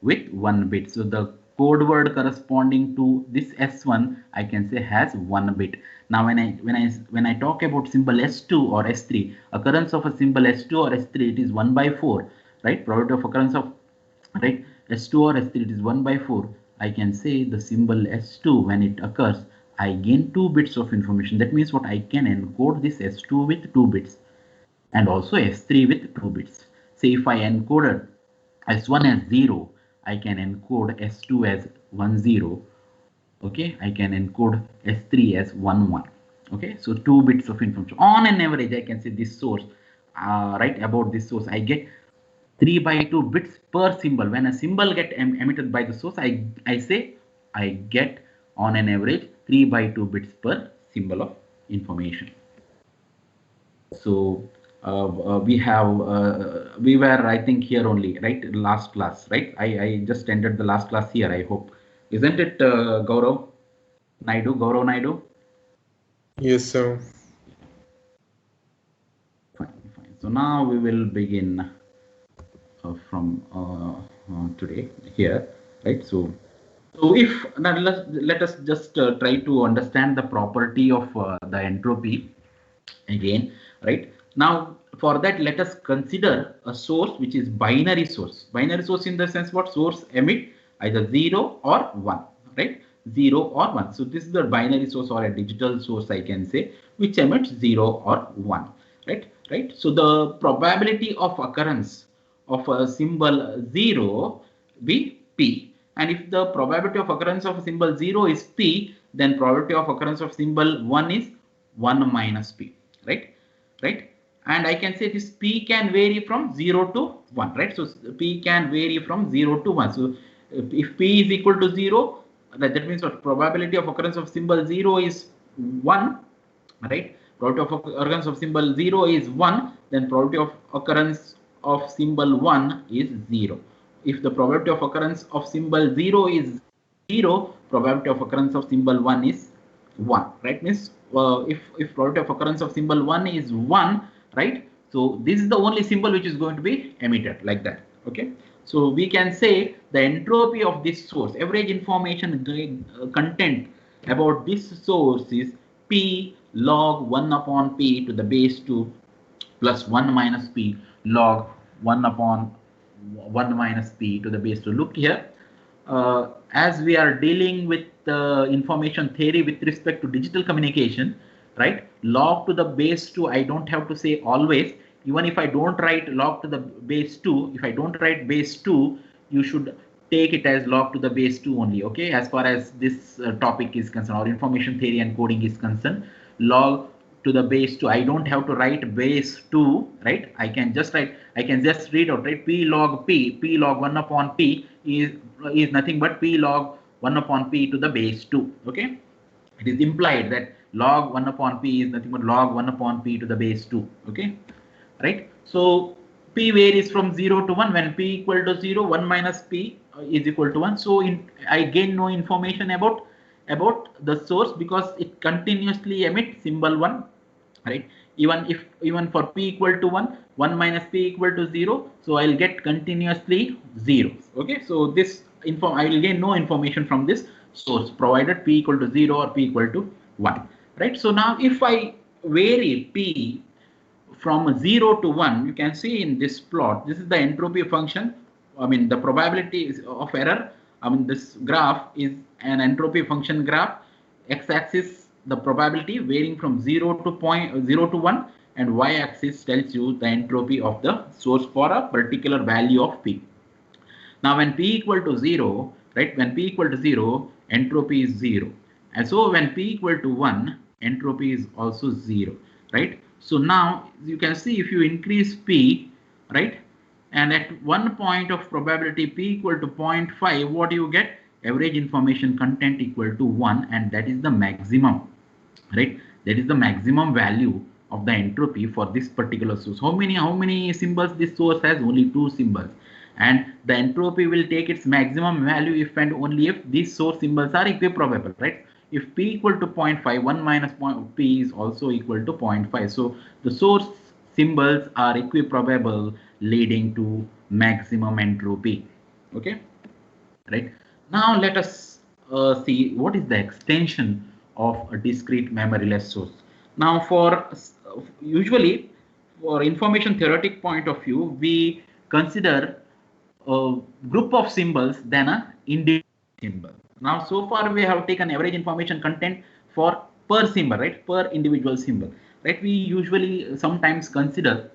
with 1 bit. So the code word corresponding to this S1 I can say has 1 bit. Now when I talk about symbol S2 or S3, occurrence of a symbol S2 or S3, it is 1 by 4, right? Probability of occurrence of, right, S2 or S3, it is 1 by 4. I can say the symbol S2, when it occurs, I gain 2 bits of information. That means what, I can encode this S2 with 2 bits and also S3 with 2 bits. Say if I encoded S1 as 0, I can encode S2 as 1 0. Okay, I can encode S3 as 1 1. Okay, so 2 bits of information. On an average, I can say this source, right, about this source, I get 3 by 2 bits per symbol. When a symbol get emitted by the source, I say I get on an average 3 by 2 bits per symbol of information. So we were, I think, here only, right, last class, right? I just ended the last class here, I hope, isn't it, Gaurav Naidu? Yes, sir. Fine. So now we will begin from today here, right? So if now let us just try to understand the property of the entropy again, right? Now for that, let us consider a source which is binary source. Binary source in the sense, what, source emit either 0 or 1, right? 0 or 1. So this is the binary source or a digital source, I can say, which emits 0 or 1, right? So the probability of occurrence of a symbol 0 be p, and if the probability of occurrence of a symbol 0 is p, then probability of occurrence of symbol 1 is 1 minus p, right? And I can say this p can vary from 0 to 1, right? So p can vary from 0 to 1. So if p is equal to 0, that means what, probability of occurrence of symbol 0 is 1, right? Probability of occurrence of symbol 0 is 1, then probability of occurrence of symbol 1 is 0. If the probability of occurrence of symbol 0 is 0, probability of occurrence of symbol 1 is 1, right? Means if probability of occurrence of symbol 1 is 1, right? So this is the only symbol which is going to be emitted, like that. Okay, so we can say the entropy of this source, average information content about this source, is p log 1 upon p to the base 2 plus 1 minus p log 1 upon 1 minus p to the base 2. Look here, as we are dealing with information theory with respect to digital communication, right? Log to the base 2, I don't have to say always. Even if I don't write log to the base 2, if I don't write base 2, you should take it as log to the base 2 only. Okay, as far as this topic is concerned, or information theory and coding is concerned, log to the base 2, I don't have to write base 2, right? I can just read out, right? P log 1 upon p is nothing but p log 1 upon p to the base 2. Okay, it is implied that log 1 upon p is nothing but log 1 upon p to the base 2. Okay, right? So p varies from 0 to 1. When p equal to 0, 1 minus p is equal to 1. So I gain no information about the source, because it continuously emits symbol 1, right? Even for p equal to 1, 1 minus p equal to 0, so I'll get continuously zeros. Okay, so this I will gain no information from this source, provided p equal to 0 or p equal to 1, right? So now if I vary p from 0 to 1, you can see in this plot, this is the entropy function. I mean, the probability of error, I mean, this graph is an entropy function graph. X-axis, the probability varying from 0 to 1, and y-axis tells you the entropy of the source for a particular value of p. Now when p equal to 0, right, when p equal to 0, entropy is 0, and so when p equal to 1, entropy is also 0, right? So now you can see, if you increase p, right, and at one point of probability p equal to 0.5, what do you get? Average information content equal to 1, and that is the maximum, right? That is the maximum value of the entropy for this particular source. How many symbols this source has? Only 2 symbols, and the entropy will take its maximum value if and only if these source symbols are equiprobable, right? If p equal to 0.5, 1 minus p is also equal to 0.5. So the source symbols are equiprobable, leading to maximum entropy. Okay, right? Now let us see what is the extension of a discrete memoryless source. Now usually for information theoretic point of view, we consider a group of symbols than a individual symbol. Now so far we have taken average information content for per symbol, right? Per individual symbol, right? We usually sometimes consider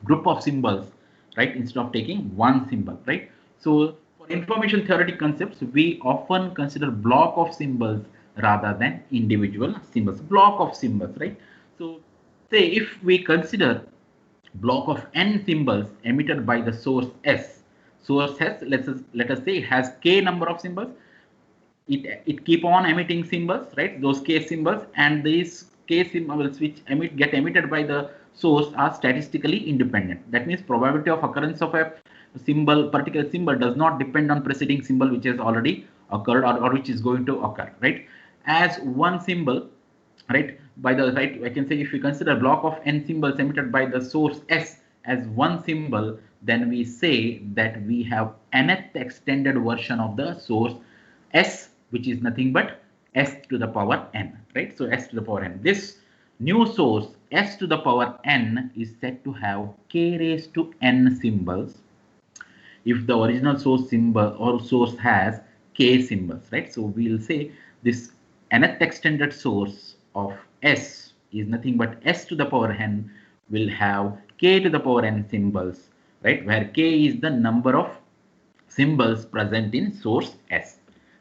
group of symbols, right, instead of taking one symbol, right? So for information theoretic concepts, we often consider block of symbols rather than individual symbols, block of symbols, right? So say if we consider block of n symbols emitted by the source S. Source S, let us say, has k number of symbols. It keep on emitting symbols, right? Those k symbols, and these k symbols which get emitted by the source are statistically independent. That means probability of occurrence of a particular symbol does not depend on preceding symbol which has already occurred or which is going to occur, right? As one symbol, right, by the right, I can say if we consider a block of n symbols emitted by the source S as one symbol, then we say that we have nth extended version of the source S, which is nothing but S to the power n, right? So S to the power n. This new source S to the power n is said to have k raised to n symbols if the original source symbol or source has k symbols, right? So we'll say this nth extended source of S is nothing but S to the power n will have k to the power n symbols, right? Where k is the number of symbols present in source S,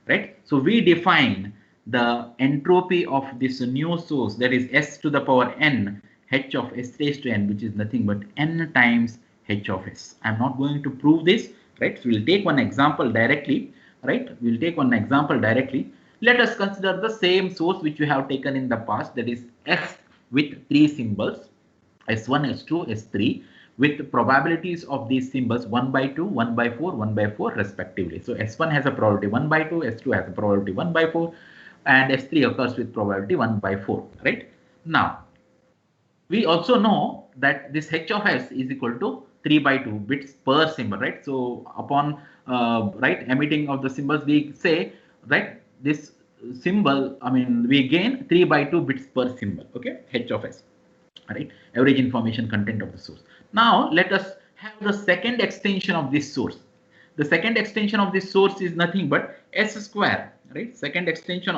right? So we define the entropy of this new source, that is S to the power n, h of S raised to n, which is nothing but n times h of S. I'm not going to prove this, right? So we'll take one example directly, right? We'll take one example directly. Let us consider the same source which we have taken in the past, that is S with three symbols, S1, S2, S3, with probabilities of these symbols 1 by 2, 1 by 4, 1 by 4 respectively. So S1 has a probability 1 by 2, S2 has a probability 1 by 4, and S3 occurs with probability 1 by 4, right? Now, we also know that this h of S is equal to 3 by 2 bits per symbol, right? So upon right emitting of the symbols, we say, right, this symbol, I mean, we gain 3 by 2 bits per symbol, okay, h of S, right? Average information content of the source. Now let us have the second extension of this source. The second extension of this source is nothing but S square, right? Second extension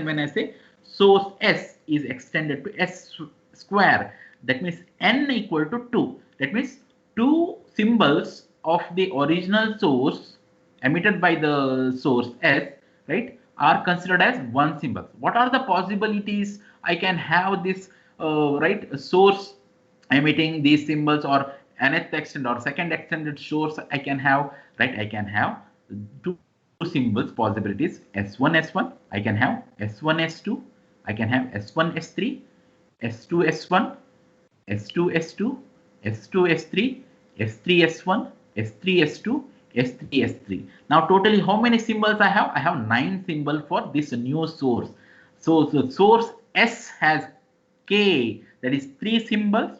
when I say source S is extended to S square, that means n equal to 2. That means two symbols of the original source emitted by the source S, right, are considered as one symbol. What are the possibilities I can have this right source emitting these symbols, or nth extended or second extended source I can have, right? I can have two symbols possibilities, S1 S1, I can have S1 S2, I can have S1 S3, S2 S1, S2 S2, S2 S3, S3 S1, S3 S2, S3 S3. Now totally how many symbols I have? I have 9 symbols for this new source. So the source S has k, that is 3 symbols,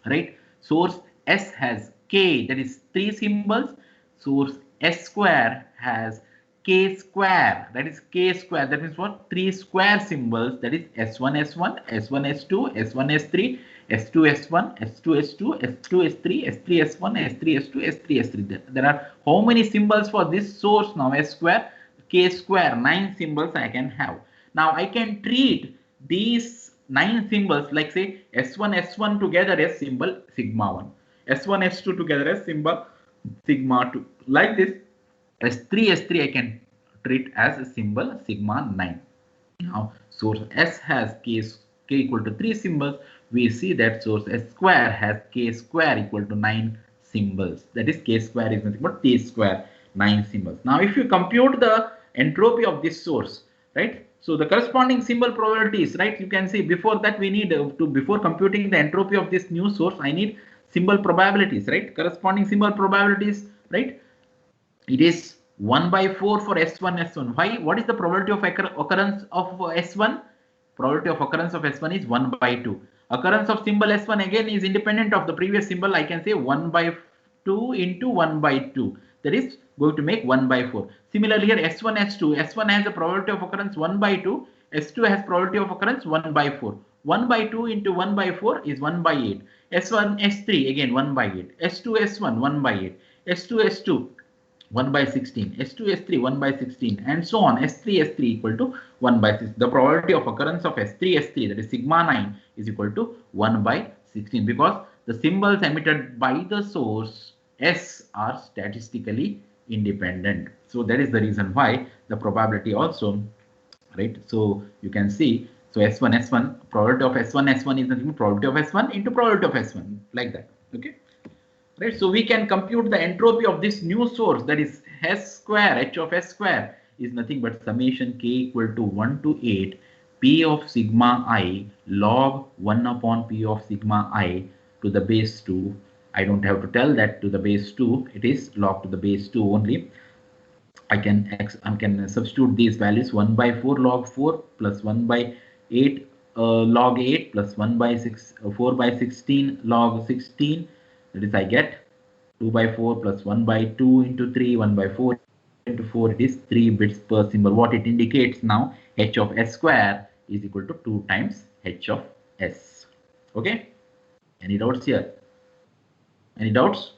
right? Source S has k, that is 3 symbols. Source S square has k square, that is k square, that means what? 3 square symbols, that is S1 S1, S1 S2, S1 S3, S2 S1, S2 S2, S2 S3, S3 S1, S3 S2, S3 S3. There are how many symbols for this source now? S square, k square, 9 symbols I can have. Now I can treat these 9 symbols like say S1 S1 together as symbol sigma 1, S1 S2 together as symbol sigma 2. Like this, S3 S3 I can treat as a symbol sigma 9. Now source S has k equal to 3 symbols. We see that source S square has k square equal to 9 symbols. That is k square is nothing but t square, 9 symbols. Now if you compute the entropy of this source, right? So the corresponding symbol probabilities, right? You can see before that we need before computing the entropy of this new source, I need symbol probabilities, right? Corresponding symbol probabilities, right? It is 1 by 4 for S1 S1. Why? What is the probability of occurrence of S1? Probability of occurrence of S1 is 1 by 2. Occurrence of symbol S1 again is independent of the previous symbol. I can say 1 by 2 into 1 by 2. that is going to make 1 by 4. Similarly here S1, S2, S1 has a probability of occurrence 1 by 2, S2 has probability of occurrence 1 by 4. 1 by 2 into 1 by 4 is 1 by 8. S1, S3 again 1 by 8. S2, S1 1 by 8. S2, S2 1 by 16, S2, S3 1 by 16, and so on. S3, S3 equal to 1 by 6. The probability of occurrence of S3, S3, that is sigma 9, is equal to 1 by 16, because the symbols emitted by the source S are statistically independent. So that is the reason why the probability also, right? So you can see, so S1, S1, probability of S1, S1 is nothing but probability of S1 into probability of S1, like that. Okay. Right, so we can compute the entropy of this new source, that is S square, H of S square is nothing but summation k equal to 1 to 8 P of sigma I log 1 upon P of sigma I to the base 2. I don't have to tell that to the base 2, it is log to the base 2 only. I can substitute these values, 1 by 4 log 4 plus 1 by 8 log 8 plus 1 by 6 4 by 16 log 16. That is, I get 2 by 4 plus 1 by 2 into 3, 1 by 4 into 4. It is 3 bits per symbol. What it indicates now, H of S square is equal to 2 times H of S. Okay. Any doubts here? Any doubts?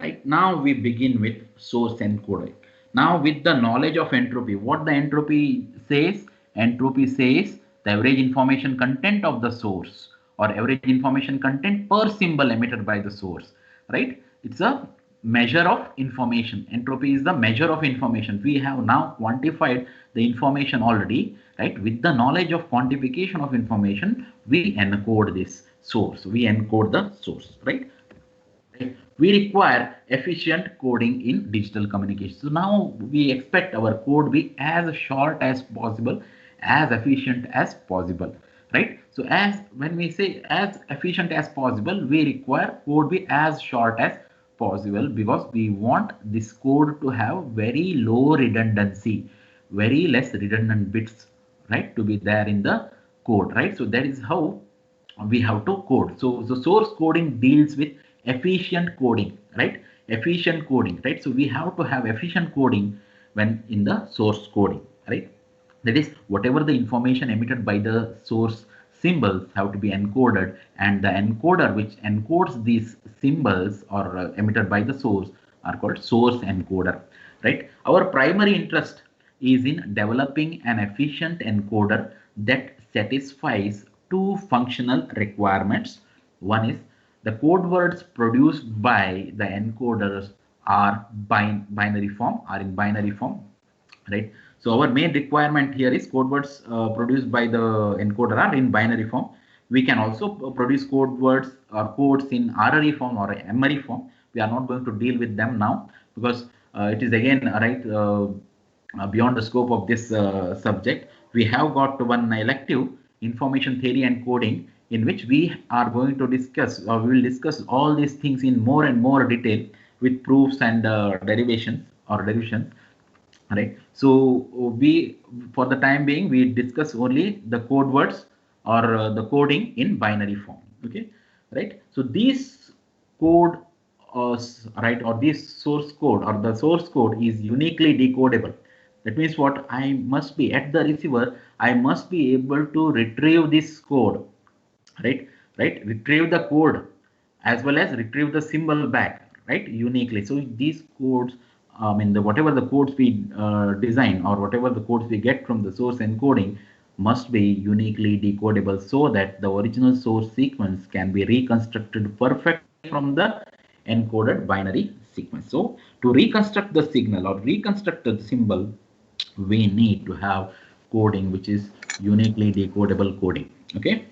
Right, now we begin with source encoder. Now with the knowledge of entropy, what the entropy says? Entropy says the average information content of the source, or average information content per symbol emitted by the source, right? It's a measure of information. Entropy is the measure of information. We have now quantified the information already, right? With the knowledge of quantification of information, we encode this source. We encode the source, right? We require efficient coding in digital communication. So now we expect our code be as short as possible, as efficient as possible, right? So as when we say as efficient as possible, we require code be as short as possible, because we want this code to have very low redundancy, very less redundant bits, right, to be there in the code, right? So that is how we have to code. So the source coding deals with efficient coding, right? Efficient coding, right? So we have to have efficient coding when in the source coding, right? That is, whatever the information emitted by the source symbols have to be encoded, and the encoder which encodes these symbols or emitted by the source are called source encoder, right? Our primary interest is in developing an efficient encoder that satisfies two functional requirements. One is the code words produced by the encoders are binary form, are in binary form, right? So our main requirement here is code words produced by the encoder are in binary form. We can also produce code words or codes in RRE form or MRE form. We are not going to deal with them now, because it is again beyond the scope of this subject. We have got one elective, information theory and coding, in which we are going to discuss, or we will discuss all these things in more and more detail with proofs and derivations or derivations, right? So we, for the time being, we discuss only the code words or the coding in binary form. Okay, right? So these code, right, or this source code or the source code is uniquely decodable. That means what? I must be at the receiver, I must be able to retrieve this code, right? Retrieve the code as well as retrieve the symbol back, right, uniquely. So these codes, whatever the codes we design or whatever the codes we get from the source encoding must be uniquely decodable, so that the original source sequence can be reconstructed perfect from the encoded binary sequence. So to reconstruct the signal or reconstruct the symbol, we need to have coding which is uniquely decodable coding. Okay,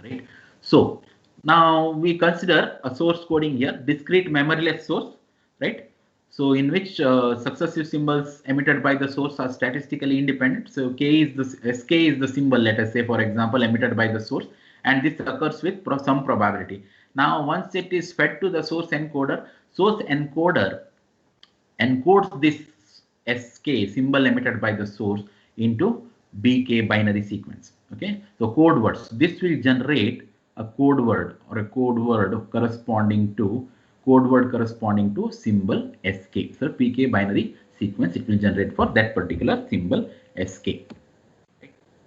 right? So now we consider a source coding here, discrete memoryless source, right? So in which successive symbols emitted by the source are statistically independent. So k is the sk is the symbol, let us say, for example, emitted by the source, and this occurs with some probability. Now once it is fed to the source encoder encodes this sk symbol emitted by the source into bk binary sequence. Okay, so code words, this will generate a code word or a code word corresponding to symbol SK. So PK binary sequence it will generate for that particular symbol SK.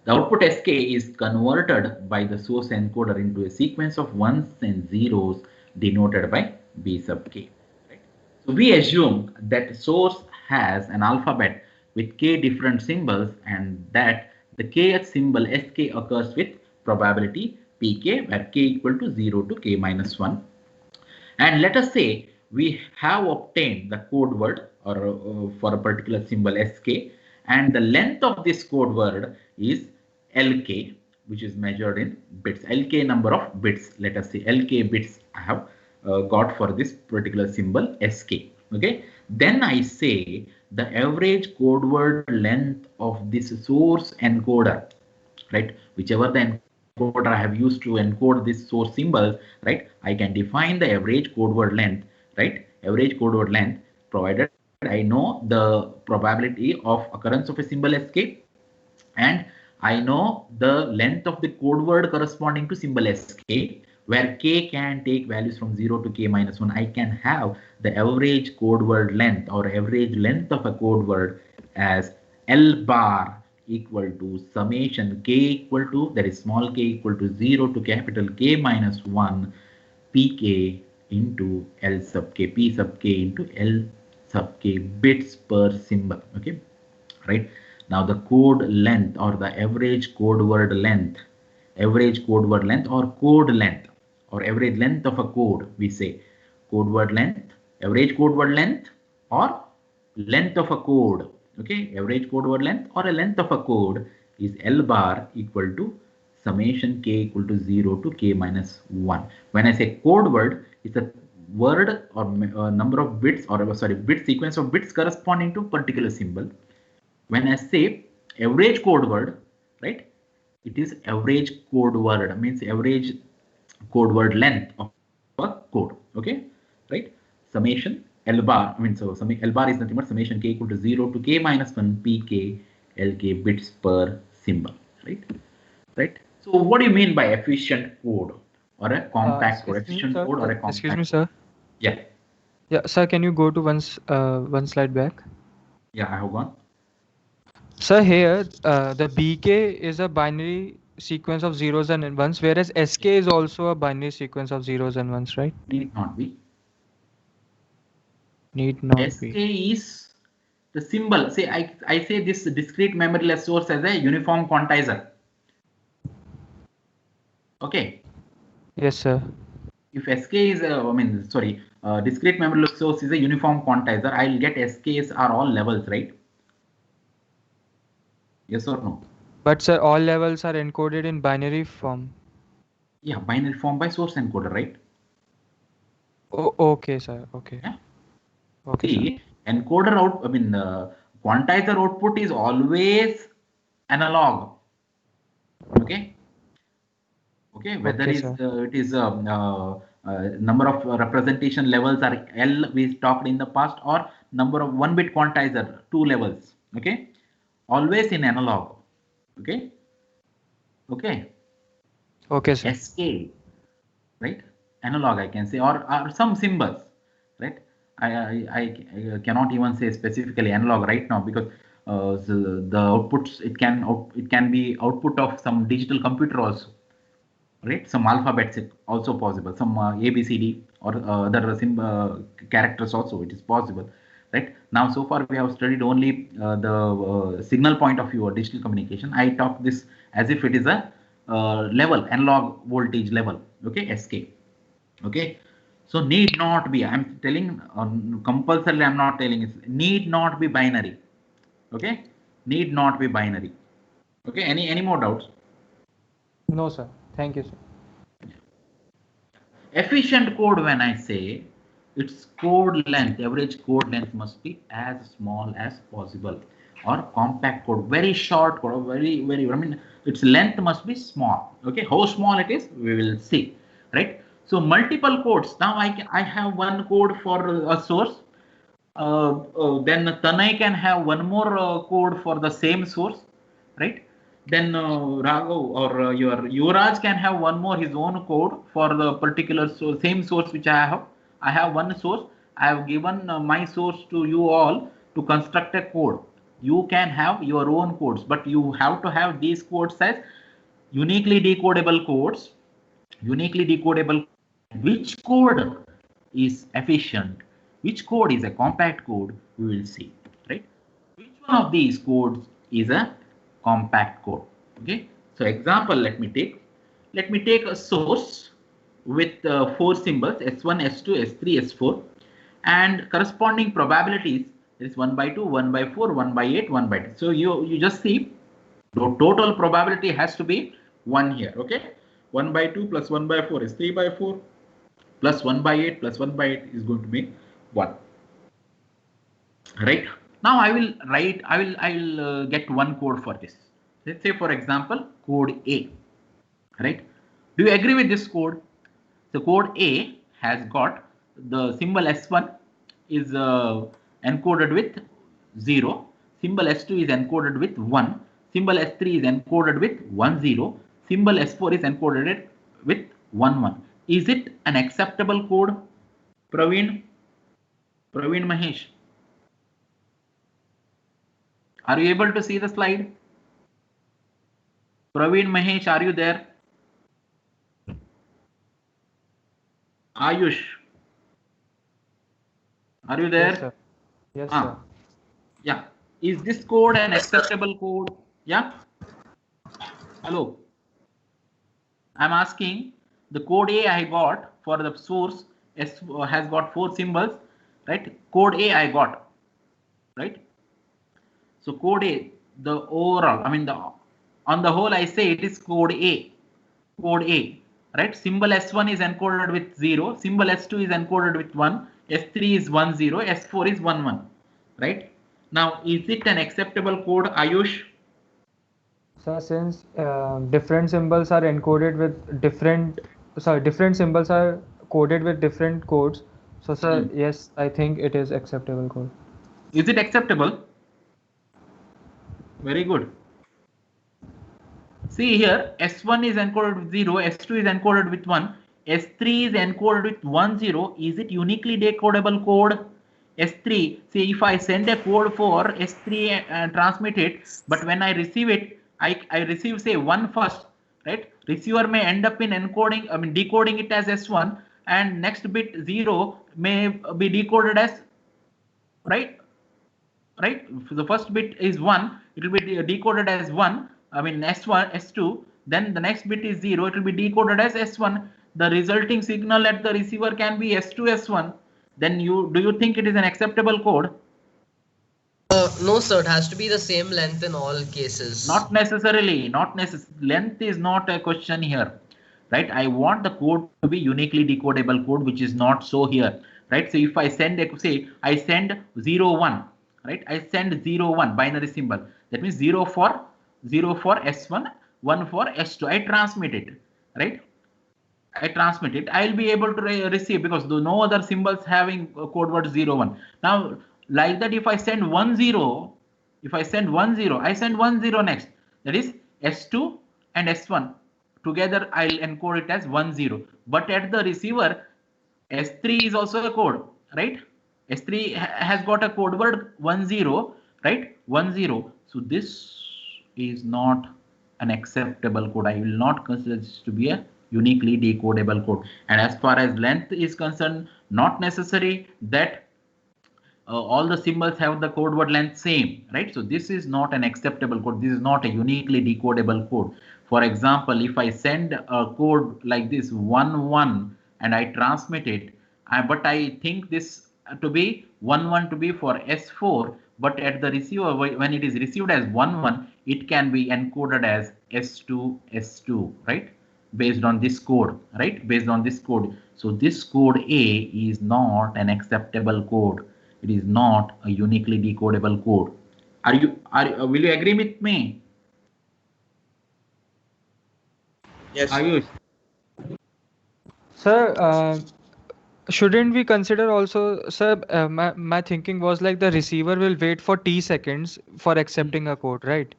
The output SK is converted by the source encoder into a sequence of ones and zeros denoted by B sub k. Right? So we assume that source has an alphabet with k different symbols and that the kth symbol SK occurs with probability Pk where k equal to 0 to k minus 1. And let us say we have obtained the code word or for a particular symbol SK, and the length of this code word is LK, which is measured in bits. LK number of bits. Let us say LK bits I have got for this particular symbol SK. Okay. Then I say the average code word length of this source encoder, right? Whichever the encoder I have used to encode this source symbols, right? I can define the average code word length, right? Average code word length provided I know the probability of occurrence of a symbol SK and I know the length of the code word corresponding to symbol SK where k can take values from 0 to k minus 1. I can have the average code word length or average length of a code word as L bar equal to summation k equal to, that is small k equal to 0 to capital K minus 1 pk into L sub k, p sub k into L sub k bits per symbol. Okay, right? Now the code length or the average code word length or code length or average length of a code, we say code word length, average code word length or length of a code. Okay, average code word length or a length of a code is L bar equal to summation k equal to 0 to k minus 1. When I say code word, it's a word or number of bits or sorry bit sequence of bits corresponding to particular symbol. When I say average code word, right, it is average code word, means average code word length of a code. Okay, right? Summation L bar, I mean, so L bar is nothing but summation k equal to 0 to k minus 1 pk lk bits per symbol, right? Right. So what do you mean by efficient code or a compact code? Efficient code or a compact Excuse me, sir. Yeah. Yeah, sir, can you go to one slide back? Yeah, I have gone. Sir, here the BK is a binary sequence of zeros and ones, whereas SK is also a binary sequence of zeros and ones, right? Need not be. Need not SK be. is the symbol. Say I say this discrete memoryless source as a uniform quantizer. Okay. Yes, sir. If SK is discrete memoryless source is a uniform quantizer, I'll get SKs are all levels, right? Yes or no? But sir, all levels are encoded in binary form. Yeah, binary form by source encoder, right? Oh, okay, sir. Okay. Yeah. Okay, See, sir. encoder out. Quantizer output is always analog. Okay. Okay. Whether Okay, is sir. it is number of representation levels are L we talked in the past or number of 1-bit quantizer 2 levels. Okay. Always in analog. Okay. Okay. Okay, sir. SK, right? Analog, I can say, or some symbols, right? I cannot even say specifically analog right now because the outputs it can be output of some digital computer also, right? Some alphabets it also possible, some ABCD or other characters also it is possible, right? Now so far we have studied only the signal point of view or digital communication. I talk this as if it is a level, analog voltage level. Okay, SK. Okay, so need not be, I'm telling compulsorily, I'm not telling it need not be binary. Okay, need not be binary. Okay, any more doubts? No, sir. Thank you, sir. Efficient code, when I say its code length, average code length must be as small as possible, or compact code, very short code, very, I mean, its length must be small. Okay, how small it is, we will see, right? So multiple codes. Now I have one code for a source. Then Tanay can have one more code for the same source, right? then Raghav or your Yuvraj can have one more his own code for the particular same source which I have. I have one source. I have given my source to you all to construct a code. You can have your own codes, but you have to have these codes as uniquely decodable codes. Uniquely decodable. Which code is efficient? Which code is a compact code? We will see, right? Which one of these codes is a compact code? Okay. So example, let me take a source with 4 symbols S1, S2, S3, S4, and corresponding probabilities is 1 by 2, 1 by 4, 1 by 8, 1 by 2. So you just see the total probability has to be 1 here. Okay. 1 by 2 plus 1 by 4 is 3 by 4 plus 1 by 8 plus 1 by 8 is going to be 1. Right. Now I will get one code for this. Let's say, for example, code A. Right. Do you agree with this code? So code A has got the symbol S1 is encoded with 0. Symbol S2 is encoded with 1. Symbol S3 is encoded with 1 0. Symbol S4 is encoded with 1 1. Is it an acceptable code? Praveen Mahesh. Are you able to see the slide? Praveen Mahesh, are you there? Ayush, are you there? Yes, sir. Yes, sir. Yeah. Is this code an acceptable code? Yeah. Hello. I'm asking the code A I got for the source S has got 4 symbols, right? Code A I got, right? So code A, the overall, I mean on the whole, I say it is code A. Code A, right? Symbol S1 is encoded with 0. Symbol S2 is encoded with 1. S3 is 1 0. S4 is 1 1. Right? Now, is it an acceptable code, Ayush? So since different symbols are encoded with different symbols are coded with different codes. So sir, yes, I think it is acceptable code. Is it acceptable? Very good. See here, S1 is encoded with 0, S2 is encoded with 1, S3 is encoded with 1 0. Is it uniquely decodable code? S3, see if I send a code for S3 and transmit it, but when I receive it, I receive say 1 first, right? Receiver may end up in encoding, I mean decoding it as S1, and next bit 0 may be decoded as, right? Right? If the first bit is 1, it will be decoded as 1. I mean S1, S2. Then the next bit is 0. It will be decoded as S1. The resulting signal at the receiver can be S2, S1. Then do you think it is an acceptable code? No, sir. It has to be the same length in all cases. Not necessarily. Not necessarily. Length is not a question here, right? I want the code to be uniquely decodable code, which is not so here, right? So if I send say I send 0 1, right? I send 0 1 binary symbol. That means 0 for S1, 1 for S2. I transmit it, right? I transmit it. I'll be able to receive because no other symbols having code word 0 1. Now, like that, if I send 1 0, I send 1 0 next. That is S2 and S1 together. I'll encode it as 1 0. But at the receiver, S3 is also a code, right? S3 has got a code word 1 0, right? 1 0. So this is not an acceptable code. I will not consider this to be a uniquely decodable code. And as far as length is concerned, not necessary that all the symbols have the code word length same, right? So this is not an acceptable code. This is not a uniquely decodable code. For example, if I send a code like this 1 1 and I transmit it, but I think this to be 1 1 to be for S4, but at the receiver, when it is received as 1 1, it can be encoded as S2 S2, right? Based on this code, right? Based on this code. So this code A is not an acceptable code. It is not a uniquely decodable code. Will you agree with me? Yes. Ayush? Sir, shouldn't we consider also, sir, my thinking was like the receiver will wait for T seconds for accepting a code, right?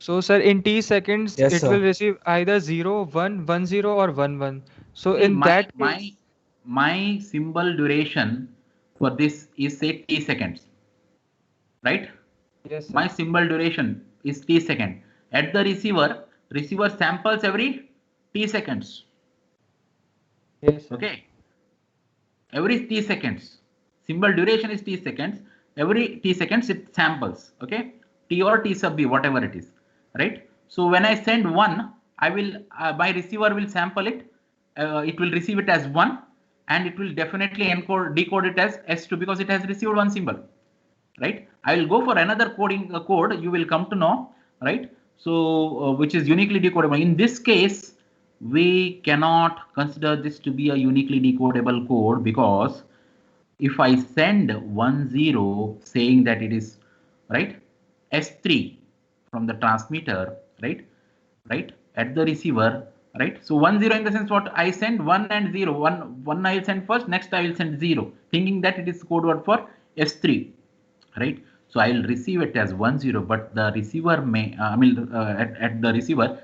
So sir, in t seconds, Yes, it sir. will receive either 0, 1, 1, 0 or 1, 1. So See, in that case, my symbol duration for this is say t seconds, right? yes sir. My symbol duration is t second. At the receiver samples every t seconds. Yes sir. Okay, every t seconds. Symbol duration is t seconds. Every t seconds it samples. Okay, t or t sub b, whatever it is, right? So when I send one, I will my receiver will sample it. It will receive it as one, and it will definitely decode it as S2 because it has received one symbol, right? I will go for another code. You will come to know, right? So which is uniquely decodable. In this case, we cannot consider this to be a uniquely decodable code because if I send 10 saying that it is right S3 from the transmitter, right at the receiver, right? So 10 in the sense what I send 1 and 0. One I will send first, next I will send 0, thinking that it is code word for S3, right? So I will receive it as 10, but the receiver may at the receiver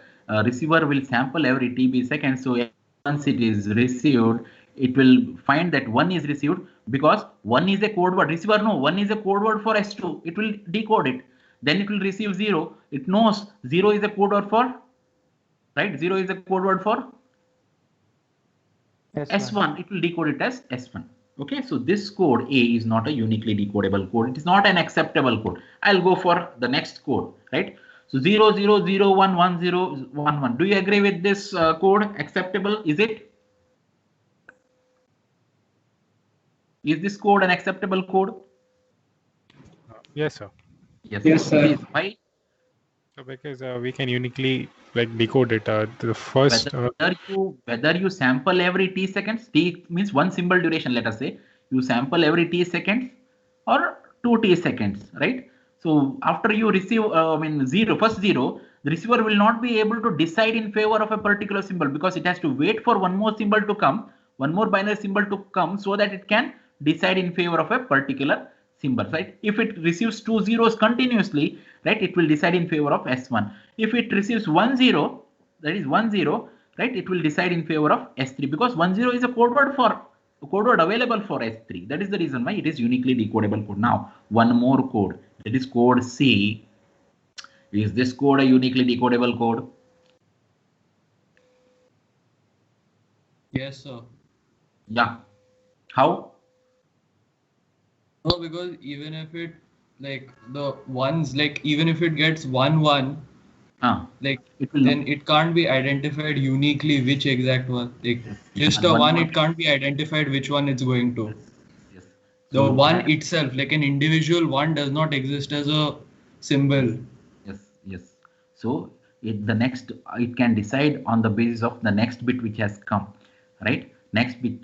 will sample every TB seconds. So once it is received, it will find that 1 is received because 1 is a code word. Receiver no, 1 is a code word for S2. It will decode it. Then it will receive 0. It knows 0 is a code word for, right? 0 is a code word for S1. S1, it will decode it as S1. Okay, so this code A is not a uniquely decodable code. It is not an acceptable code. I'll go for the next code, right? So 00011011. Do you agree with this code? Acceptable? Is it? Is this code an acceptable code? Yes, sir. Yes. Yes, sir. It is. Why? So because we can uniquely like decode it. The first. Whether you sample every t seconds, t means one symbol duration. Let us say you sample every t seconds or 2 t seconds, right? So after you receive, first 0, the receiver will not be able to decide in favor of a particular symbol because it has to wait for one more symbol to come, one more binary symbol to come, so that it can decide in favor of a particular symbol, right? If it receives 2 zeros continuously, right, it will decide in favor of S1. If it receives 1 0, that is 10, right, it will decide in favor of S3 because 10 is a code word available for S3. That is the reason why it is uniquely decodable code. Now one more code, that is code C. Is this code a uniquely decodable code? Yes, sir. Yeah. How? No, because even if it like the ones like even if it gets 1 1, like it will then it can't be identified uniquely which exact one. Like just a one, it can't be identified which one it's going to. Yes. The So one itself, like an individual one, does not exist as a symbol. Yes. So it can decide on the basis of the next bit which has come, right? Next bit.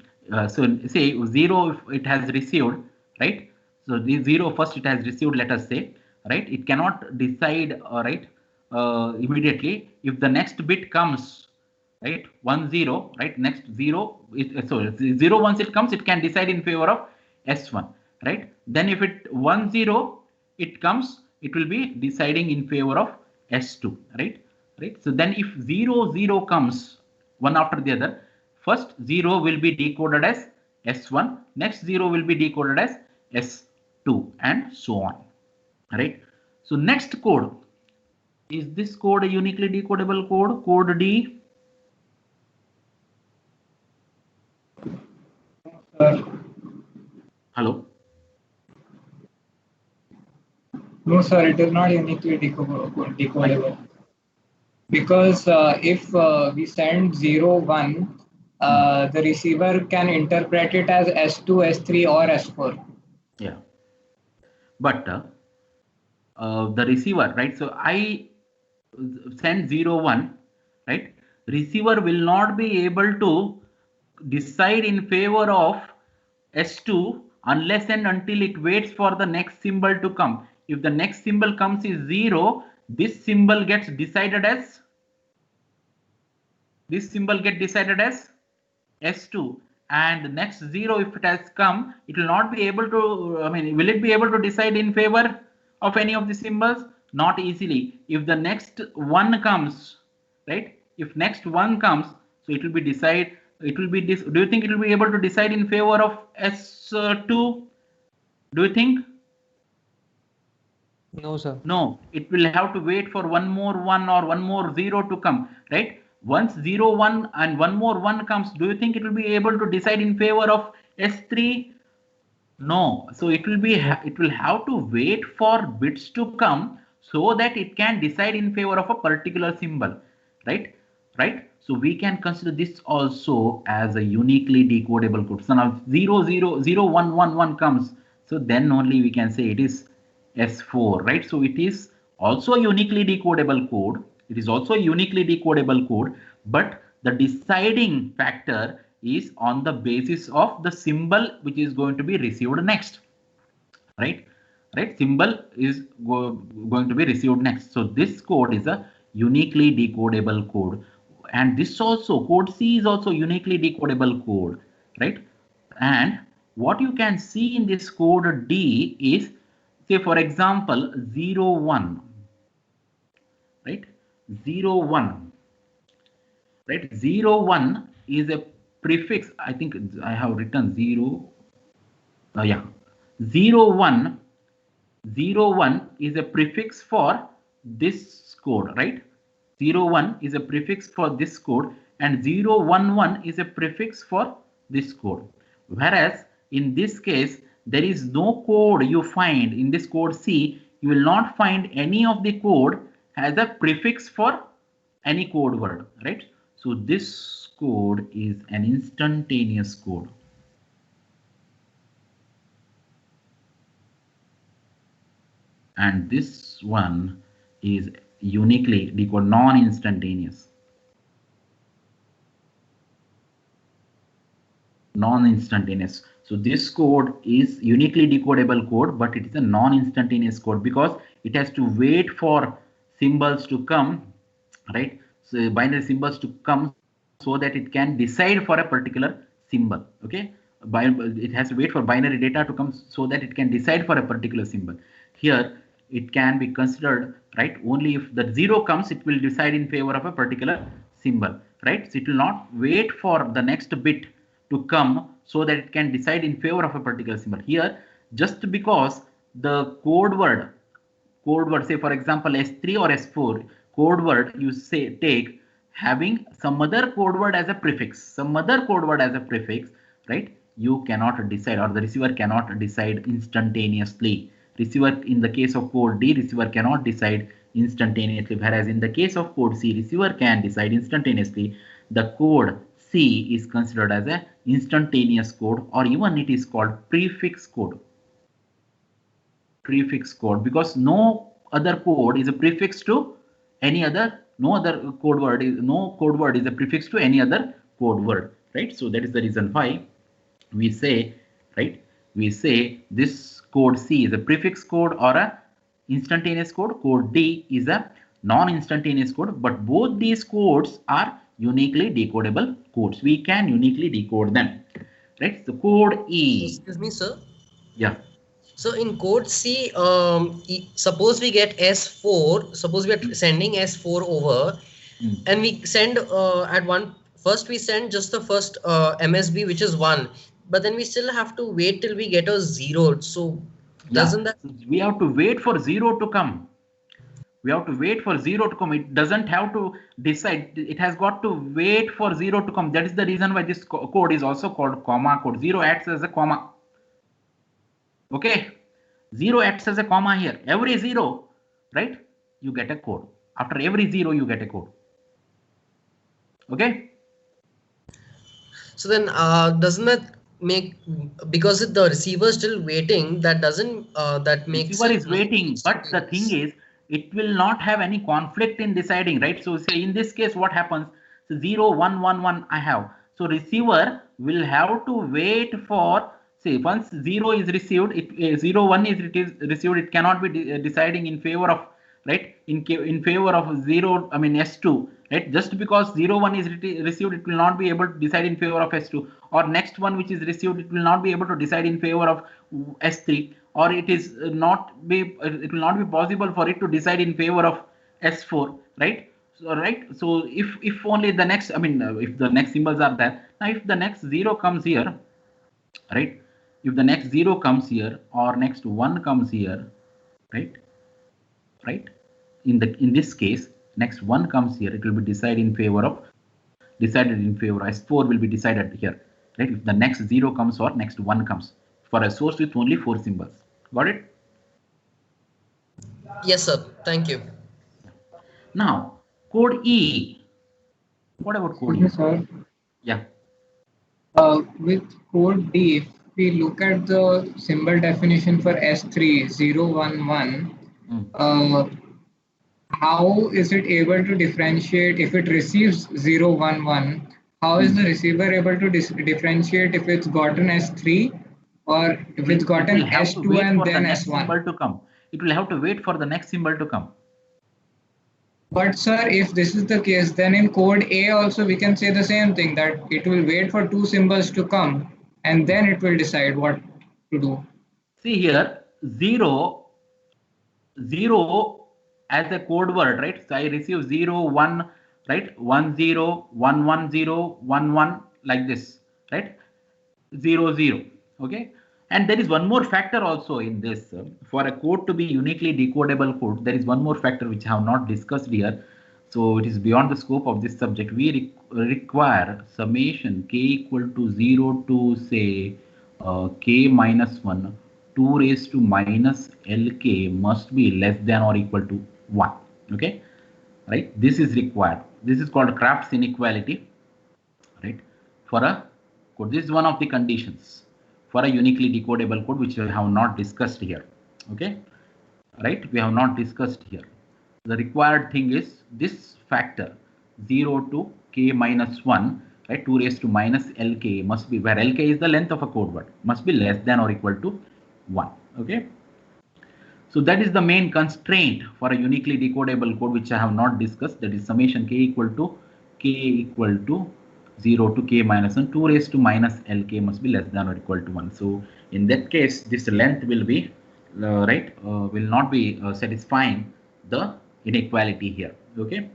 So say 0 if it has received, right? So the 0 first it has received, let us say, right? It cannot decide, right, immediately. If the next bit comes, right, 10, right, next 0, so 0 once it comes, it can decide in favor of S1, right? Then if it 10 it comes, it will be deciding in favor of S2, right? So then if 0 comes one after the other, first 0 will be decoded as S1, next 0 will be decoded as S2, and so on, right? So next code, is this code a uniquely decodable code? Code D. Hello. No, sir, it is not uniquely decodable. Because if we send 0, 1, the receiver can interpret it as S2, S3, or S4. Yeah. But the receiver, right? So I send 0, 1, right? Receiver will not be able to decide in favor of S2 unless and until it waits for the next symbol to come. If the next symbol comes is 0, this symbol gets decided as S2, and the next 0 if it has come, it will not be able to, will it be able to decide in favor of any of the symbols? not easily. If the next one comes, right? If next one comes, so it will be decide. It will be this. Do you think it will be able to decide in favor of S2? Do you think? No, sir. No, it will have to wait for one more 1 or one more 0 to come, right? Once 0, 1 and one more 1 comes, do you think it will be able to decide in favor of S3? No. So it will be it will have to wait for bits to come so that it can decide in favor of a particular symbol, right? Right? So we can consider this also as a uniquely decodable code. So now 0, 0, 0, 1, 1, 1 comes. So then only we can say it is S4, right? So it is also a uniquely decodable code. It is also a uniquely decodable code, but the deciding factor is on the basis of the symbol which is going to be received next, right? Right? Symbol is going to be received next. So this code is a uniquely decodable code, and this also code C is also uniquely decodable code, right? And what you can see in this code D is, say for example 0, 1, right? 0, 1, right? 0, 1 is a prefix. I think I have written 0. Yeah, 0, 1. 0, 1 is a prefix for this code, right? 0, 1 is a prefix for this code, and 0, 1, 1 is a prefix for this code. Whereas in this case, there is no code you find in this code C. You will not find any of the code has a prefix for any code word, right? So this code is an instantaneous code. And this one is uniquely decoded, non-instantaneous. Non-instantaneous. So this code is uniquely decodable code, but it is a non-instantaneous code because it has to wait for symbols to come, right? So binary symbols to come so that it can decide for a particular symbol. Okay, it has to wait for binary data to come so that it can decide for a particular symbol. Here it can be considered, right? Only if the 0 comes, it will decide in favor of a particular symbol, right? So it will not wait for the next bit to come so that it can decide in favor of a particular symbol. Here, just because the code word, say for example S3 or S4, code word you say take having some other code word as a prefix, right? You cannot decide, or the receiver cannot decide instantaneously. Receiver, in the case of code D, receiver cannot decide instantaneously, whereas in the case of code C, receiver can decide instantaneously. The code C is considered as a instantaneous code, or even it is called prefix code. Prefix code, because no other code is a prefix to any other, no code word is a prefix to any other code word, right? So that is the reason why we say, right, we say this code C is a prefix code or a instantaneous code. Code D is a non-instantaneous code, but both these codes are uniquely decodable codes. We can uniquely decode them, right? So code E. Excuse me, sir. Yeah. So in code C, suppose we get S4, suppose we are sending S4 over, and we send first we send just the first MSB, which is 1, but then we still have to wait till we get a 0. So doesn't that? We have to wait for 0 to come. We have to wait for 0 to come. It doesn't have to decide. It has got to wait for 0 to come. That is the reason why this code is also called comma code. 0 acts as a comma. Okay, 0 acts as a comma here. Every 0, right, you get a code. After every 0, you get a code. Okay. So then doesn't that make, because the receiver is still waiting, that doesn't that makes receiver is waiting, but the thing is, it will not have any conflict in deciding, right? So say in this case, what happens? So 0, 1, 1, 1 I have. So receiver will have to wait for, say, once 0 is received, 0, 1 is received, it cannot be deciding in favor of, right, in favor of 0, I mean S2, right? Just because 0, 1 is received, it will not be able to decide in favor of S2, or next one which is received, it will not be able to decide in favor of S3. or it is not be, it will not be possible for it to decide in favor of S4, right? So, right. So if only the next, I mean, if the next symbols are there, now if the next 0 comes here, right? If the next 0 comes here or next 1 comes here, right? Right. In this case, next 1 comes here, it will be decided in favor of S4 will be decided here, right? If the next 0 comes or next 1 comes for a source with only 4 symbols. Got it? Yes, sir. Thank you. Now, code E. What about code E? Yes, sir. Yeah. With code D, if we look at the symbol definition for S3 011, how is it able to differentiate if it receives 011? How is the receiver able to differentiate if it's gotten S3 or if it's gotten S2 and then S1? Symbol to come. It will have to wait for the next symbol to come. But sir, if this is the case, then in code A also we can say the same thing, that it will wait for 2 symbols to come and then it will decide what to do. See here, 0 as a code word, right? So I receive 0, 1, right? 1, 0, 1, 1, 0, 1, 1, like this, right? 0, 0, okay? And there is one more factor also in this. For a code to be uniquely decodable code, there is one more factor which I have not discussed here. So it is beyond the scope of this subject. We require summation k equal to 0 to say k minus 1, 2 raised to minus lk must be less than or equal to 1. Okay, right? This is required. This is called Kraft's inequality, right? For a code, this is one of the conditions for a uniquely decodable code, which we have not discussed here. Okay, right? We have not discussed here. The required thing is this factor 0 to k minus 1, right? 2 raised to minus lk must be, where lk is the length of a code word, must be less than or equal to 1. Okay, so that is the main constraint for a uniquely decodable code, which I have not discussed. That is summation k equal to 0 to k minus 1, 2 raised to minus lk must be less than or equal to 1. So in that case, this length will be will not be satisfying the inequality here. Okay,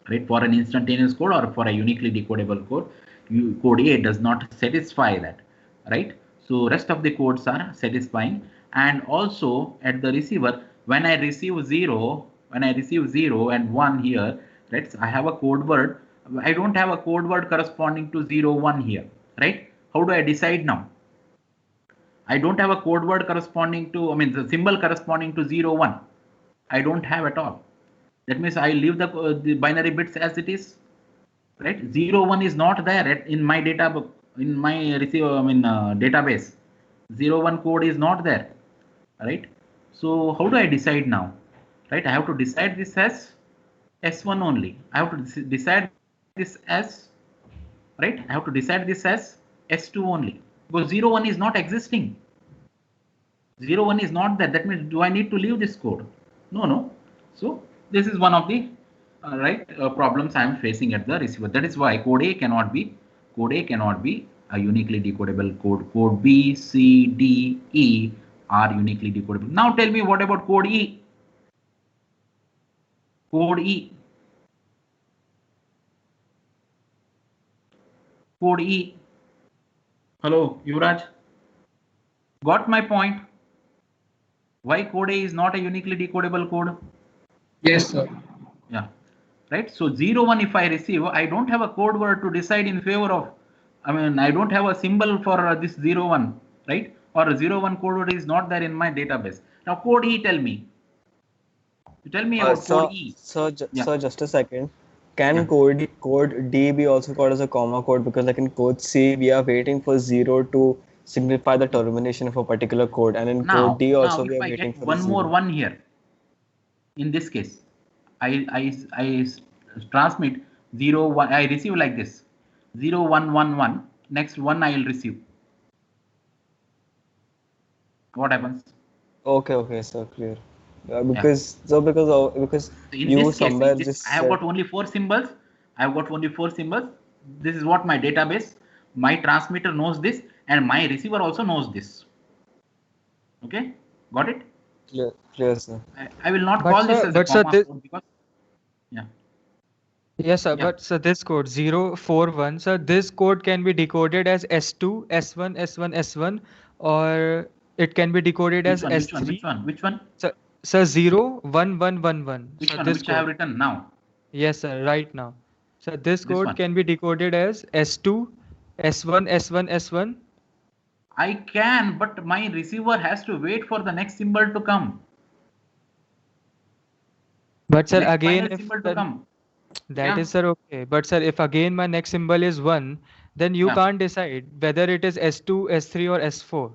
right? For an instantaneous code or for a uniquely decodable code, code A does not satisfy that, right? So rest of the codes are satisfying. And also at the receiver, when I receive 0 and 1 here, right? So I have a code word. I don't have a code word corresponding to 0, 1 here, right? How do I decide now? I don't have a code word corresponding to, I mean, the symbol corresponding to 0, 1. I don't have at all. That means I leave the binary bits as it is, right? 0, 1 is not there in my data book, in my receiver, I mean, database. 0, 1 code is not there, right? So how do I decide now, right? I have to decide this as S1 only. I have to decide this as, right? I have to decide this as S2 only, because 0, 1 is not existing. 0, 1 is not there. That means, do I need to leave this code? No. So this is one of the problems I am facing at the receiver. That is why code A cannot be a uniquely decodable code. Code B, C, D, E are uniquely decodable. Now tell me, what about code E? Code E. Code E. Hello, Yuvraj. Got my point? Why code A is not a uniquely decodable code? Yes, sir. Yeah, right. So 0, 1, if I receive, I don't have a code word to decide in favor of. I mean, I don't have a symbol for this 0, 1, right? Or a 0, 1 code word is not there in my database. Now code E, tell me. You tell me about code E. So just a second. Can code D be also called as a comma code? Because like in code C, we are waiting for 0 to signify the termination of a particular code, and in code D also we are waiting for one more 1 here. In this case, I transmit 0, 1. I receive like this: 0, 1, 1, 1. Next 1 I will receive. What happens? Okay, sir, clear. Because in you this somewhere case, just I have got only 4 symbols. This is what my database, my transmitter knows this, and my receiver also knows this. Okay, Got it? Clear, sir. I will not But call this sir- as but a sir, comma this- code because Yes, sir. Yeah. But sir, this code 041, sir, this code can be decoded as S2, S1, S1, S1, or it can be decoded which as one? Which one? S3. Which one? Which one? Sir, 0, 1, 1, 1, 1. Which Sir, one? this Which I have code. written now? Yes, sir. Right now. So this This code one. can be decoded as S2, S1, S1, S1. I can, but my receiver has to wait for the next symbol to come. But sir, Next again, final if symbol to come. that Yeah. is sir okay. But sir, if again my next symbol is 1, then you Yeah. can't decide whether it is S2, S3, or S4.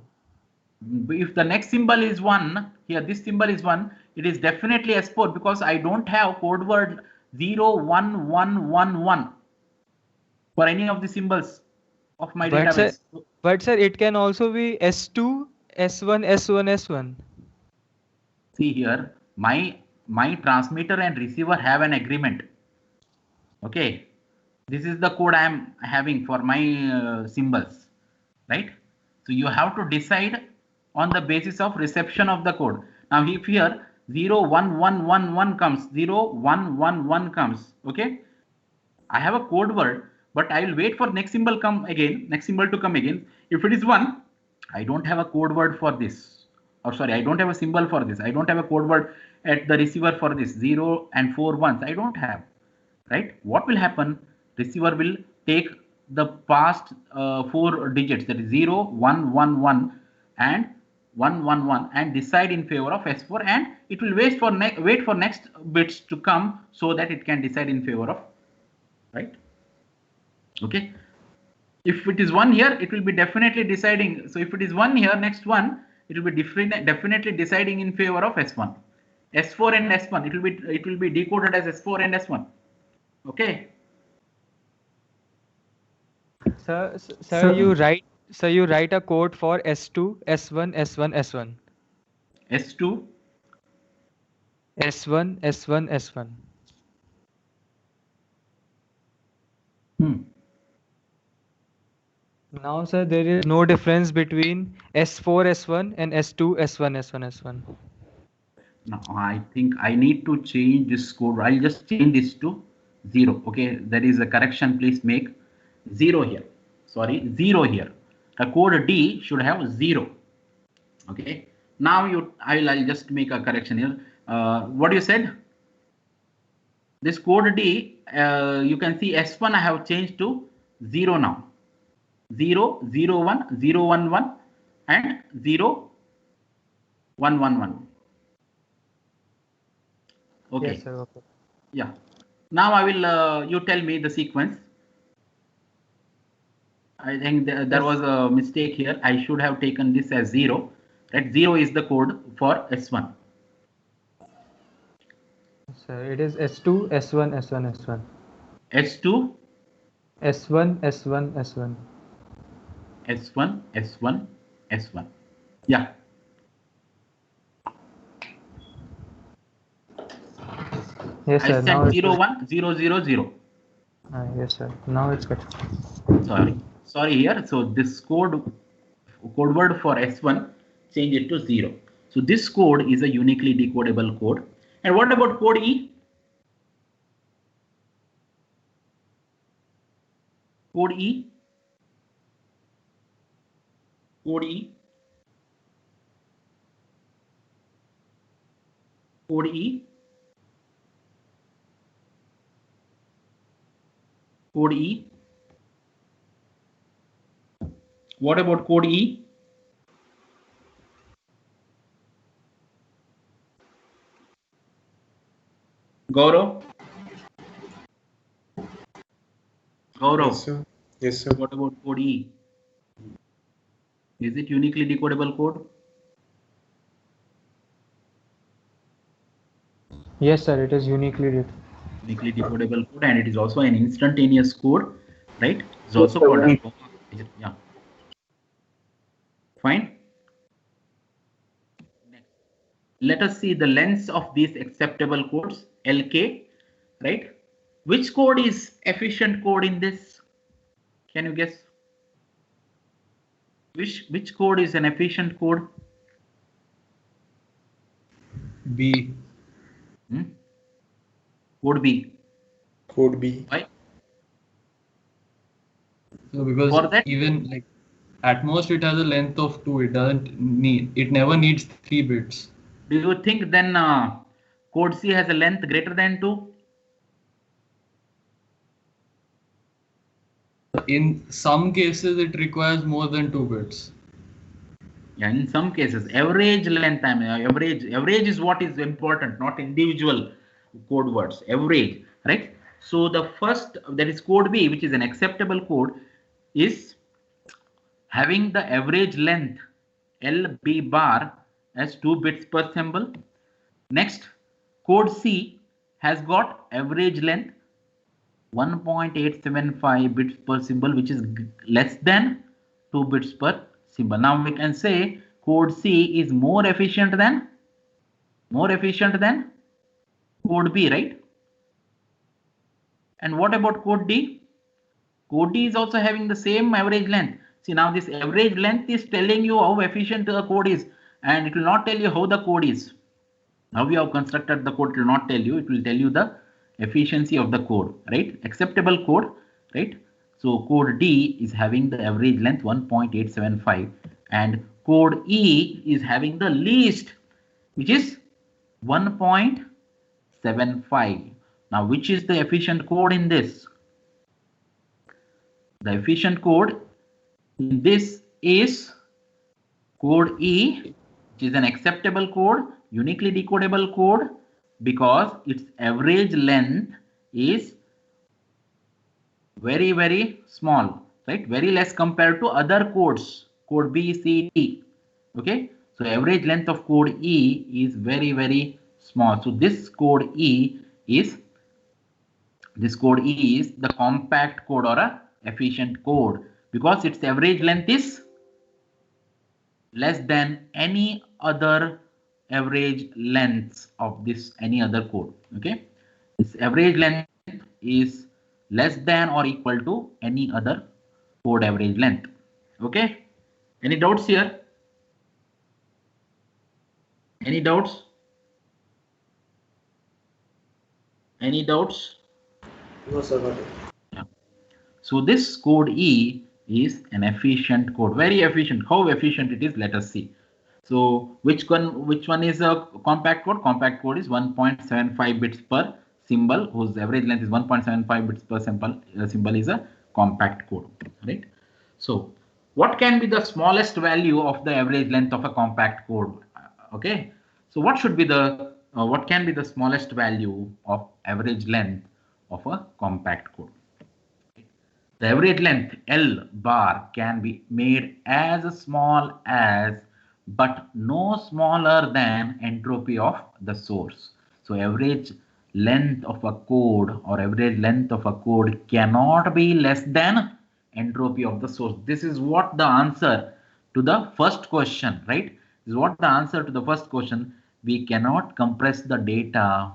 If the next symbol is 1, here this symbol is 1, it is definitely S4 because I don't have code word 0, 1, 1, 1, 1 for any of the symbols of my But sir, database. it can also be S2, S1, S1, S1. See here, my transmitter and receiver have an agreement. Okay, this is the code I am having for my symbols, right? So you have to decide on the basis of reception of the code. Now if here 0, 1, 1, 1, 1 comes, 0, 1, 1, 1 comes, okay? I have a code word, but I will wait for next symbol to come again. If it is 1, I don't have a code word for this. Or sorry, I don't have a symbol for this. I don't have a code word at the receiver for this 0 and 4 ones. I don't have, right? What will happen? Receiver will take the past 4 digits, that is 0, 1, 1, 1 and 1, 1, 1, and decide in favor of S4, and it will wait for next bits to come so that it can decide in favor of, right? Okay, if it is 1 here, it will be definitely deciding. So if it is 1 here, next one, it will be definitely deciding in favor of S1, S4 and S1. It will be decoded as S4 and S1. Okay. Sir, you write a code for S2, S1, S1, S1. S2, S1, S1, S1. Now, sir, there is no difference between S4, S1 and S2, S1, S1, S1. now I think I need to change this code. I'll just change this to 0. Okay, there is a correction. Please make 0 here. Sorry, 0 here. The code D should have 0. Okay. Now I'll just make a correction here. What you said? This code D, you can see S1 I have changed to 0 now. 0, 0, 1, 0, 1, 1 and 0, 1, 1, 1. Okay. Yes, sir. Okay. Yeah. Now I will, you tell me the sequence. I think there was a mistake here. I should have taken this as 0. Right? 0 is the code for S1. Sir, it is S2, S1, S1, S1. S2, S1, S1, S1. S1, S1, S1. Yeah. Yes, sir. I Now sent it's 0, 1, 0, 0, 0. yes, sir. Now it's good. Sorry here. So this code word for S1, change it to 0. So this code is a uniquely decodable code. And what about code E? Code E. Code E. Code E. Code E. What about code E? Gaurav? Yes, sir. Yes, sir. What about code E? Is it uniquely decodable code? Yes, sir. It is uniquely decodable code, and it is also an instantaneous code, right? It's also called a comma. Yeah. Fine. Next, let us see the lengths of these acceptable codes. LK, right? Which code is efficient code in this? Can you guess? Which code is an efficient code? B. Code B. Code B. Why? So because For that, even like at most it has a length of 2. It never needs 3 bits. do you think then code C has a length greater than 2? In some cases it requires more than 2 bits. Yeah, in some cases, average length, I mean, average is what is important, not individual code words, average, right? So the first, that is code B, which is an acceptable code, is having the average length LB bar as 2 bits per symbol. Next, code C has got average length 1.875 bits per symbol, which is less than 2 bits per symbol. Now we can say code C is more efficient than code B, right? And what about code D? Code D is also having the same average length. See, now this average length is telling you how efficient the code is, and it will not tell you how the code is. How you have constructed the code, it will not tell you. It will tell you the efficiency of the code, right? Acceptable code, right? So code D is having the average length 1.875, and code E is having the least, which is 1.75. Now, which is the efficient code in this? The efficient code in this is code E, which is an acceptable code, uniquely decodable code, because its average length is very, very small, right? Very less compared to other codes, code B, C, D. Okay, so average length of code E is very, very small. So this code E is the compact code or a efficient code, because its average length is less than any other average lengths of this any other code. Okay, its average length is less than or equal to any other code average length. Okay, any doubts here? Any doubts? Any doubts? No, sir, got it. Yeah. So this code E is an efficient code, very efficient. How efficient it is, let us see. So which one is a compact code? Compact code is 1.75 bits per symbol, whose average length is 1.75 bits per symbol is a compact code, right? So what can be the smallest value of the average length of a compact code? Okay, so what should be the what can be the smallest value of average length of a compact code? The average length L bar can be made as small as, but no smaller than, entropy of the source. So average length of a code or average length of a code cannot be less than entropy of the source. This is what the answer to the first question, right? This is what the answer to the first question. We cannot compress the data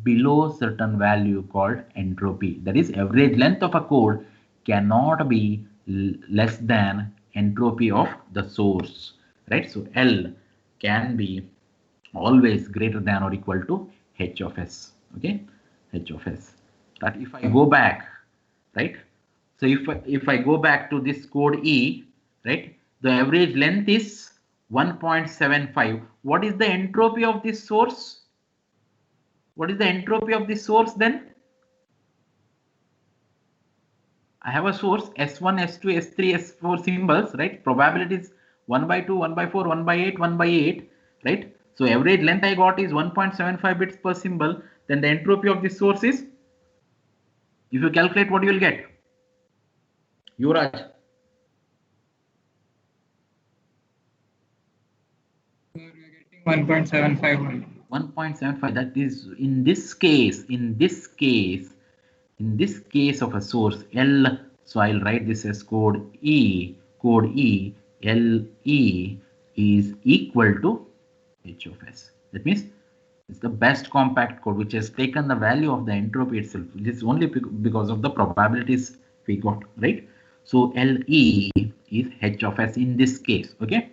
below certain value called entropy. That is, average length of a code cannot be less than entropy of the source, right? So L can be always greater than or equal to H of S. Okay, H of S. But if I go back, right? So if I go back to this code E, right, the average length is 1.75. What is the entropy of this source? What is the entropy of this source then? I have a source S1, S2, S3, S4 symbols, right? Probability is 1 by 2, 1 by 4, 1 by 8, 1 by 8, right? So average length I got is 1.75 bits per symbol. Then the entropy of this source is, if you calculate, what you will get? Yuvraj. So we are getting 1.75. 1.75. That is in this case of a source L. So I'll write this as code E. Code E. L E is equal to H of S. That means it's the best compact code which has taken the value of the entropy itself. This is only because of the probabilities we got, right? So LE is H of S in this case, okay,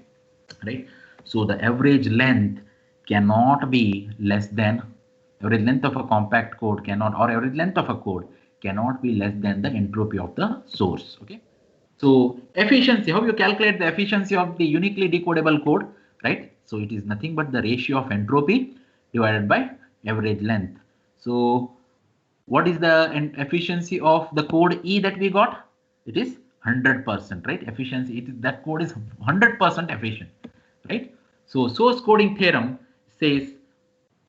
right? So the average length cannot be less than, average length of a compact code cannot, or average length of a code cannot be less than the entropy of the source. Okay. So efficiency, how you calculate the efficiency of the uniquely decodable code, right? So it is nothing but the ratio of entropy divided by average length. So what is the efficiency of the code E that we got? It is 100%, right? Efficiency, it is, that code is 100% efficient, right? So source coding theorem says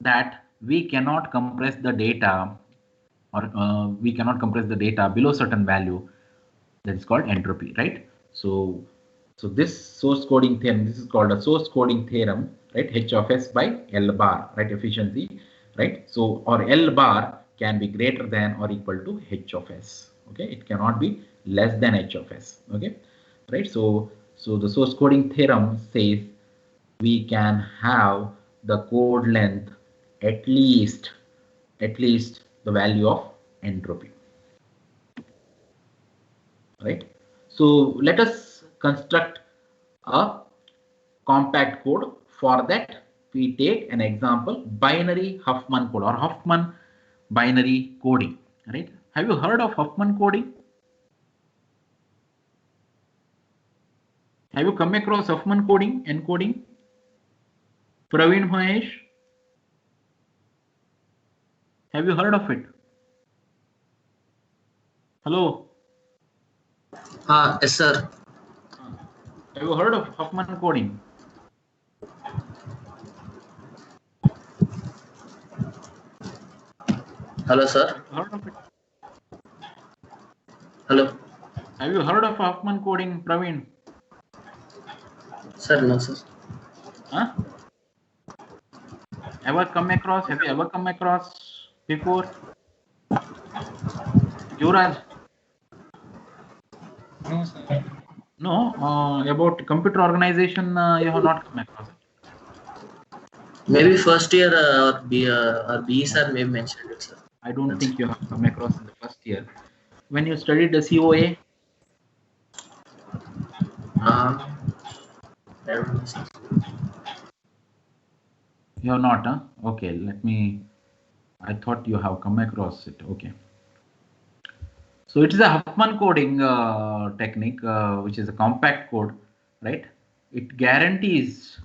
that we cannot compress the data, or we cannot compress the data below certain value. That is called entropy, right? So this source coding theorem, this is called a source coding theorem, right? H of S by L bar, right? Efficiency, right? So, or L bar can be greater than or equal to H of S. Okay, it cannot be less than H of S. Okay, right? So the source coding theorem says we can have the code length at least the value of entropy. Right. So let us construct a compact code. For that, we take an example, binary Huffman code or Huffman binary coding. Right? Have you heard of Huffman coding? Have you come across Huffman coding, encoding? Praveen Mahesh? Have you heard of it? Hello? Yes, sir. Have you heard of Huffman coding? Hello, sir. Heard of it? Hello. Have you heard of Huffman coding, Praveen? Sir, no, sir. Huh? Ever come across? Have you ever come across before? Yuvraj? No, sir. No, about computer organization, you have not come across it. Maybe first year or B sir may mentioned it, sir. I don't think you have come across in the first year. When you studied the COA? I don't know, sir. You have not, huh? Okay, let me. I thought you have come across it. Okay. So it is a Huffman coding technique, which is a compact code, right? It guarantees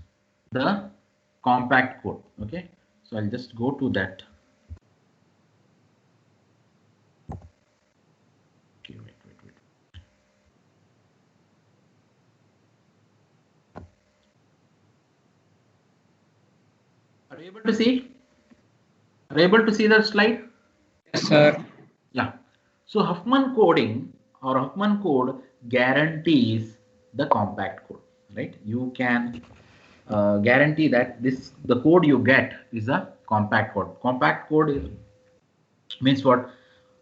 the compact code. Okay. So I'll just go to that. Okay, wait. Are you able to see? Are you able to see the slide? Yes, sir. Yeah. So Huffman coding or Huffman code guarantees the compact code, right? You can guarantee that the code you get is a compact code. Compact code means what?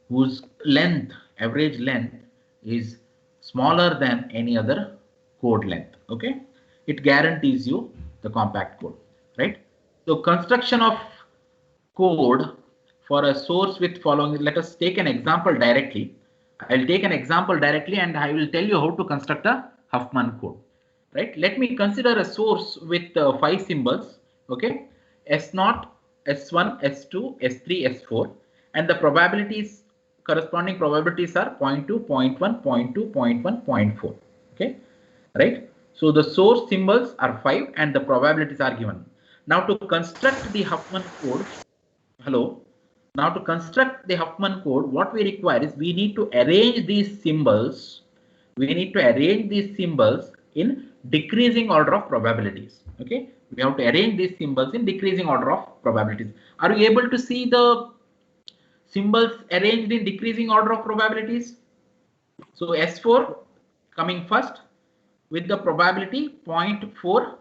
Whose length, average length, is smaller than any other code length. Okay, it guarantees you the compact code, right? So construction of code for a source with following. Let us take an example directly. I'll take an example directly and I will tell you how to construct a Huffman code. Right? Let me consider a source with 5 symbols. Okay, S0, S1, S2, S3, S4, and the probabilities, corresponding probabilities are 0.2, 0.1, 0.2, 0.1, 0.4. Okay, right? So the source symbols are 5 and the probabilities are given. Now to construct the Huffman code, hello. Now to construct the Huffman code, what we require is we need to arrange these symbols. We need to arrange these symbols in decreasing order of probabilities. Okay, we have to arrange these symbols in decreasing order of probabilities. Are you able to see the symbols arranged in decreasing order of probabilities? So S4 coming first with the probability 0.4,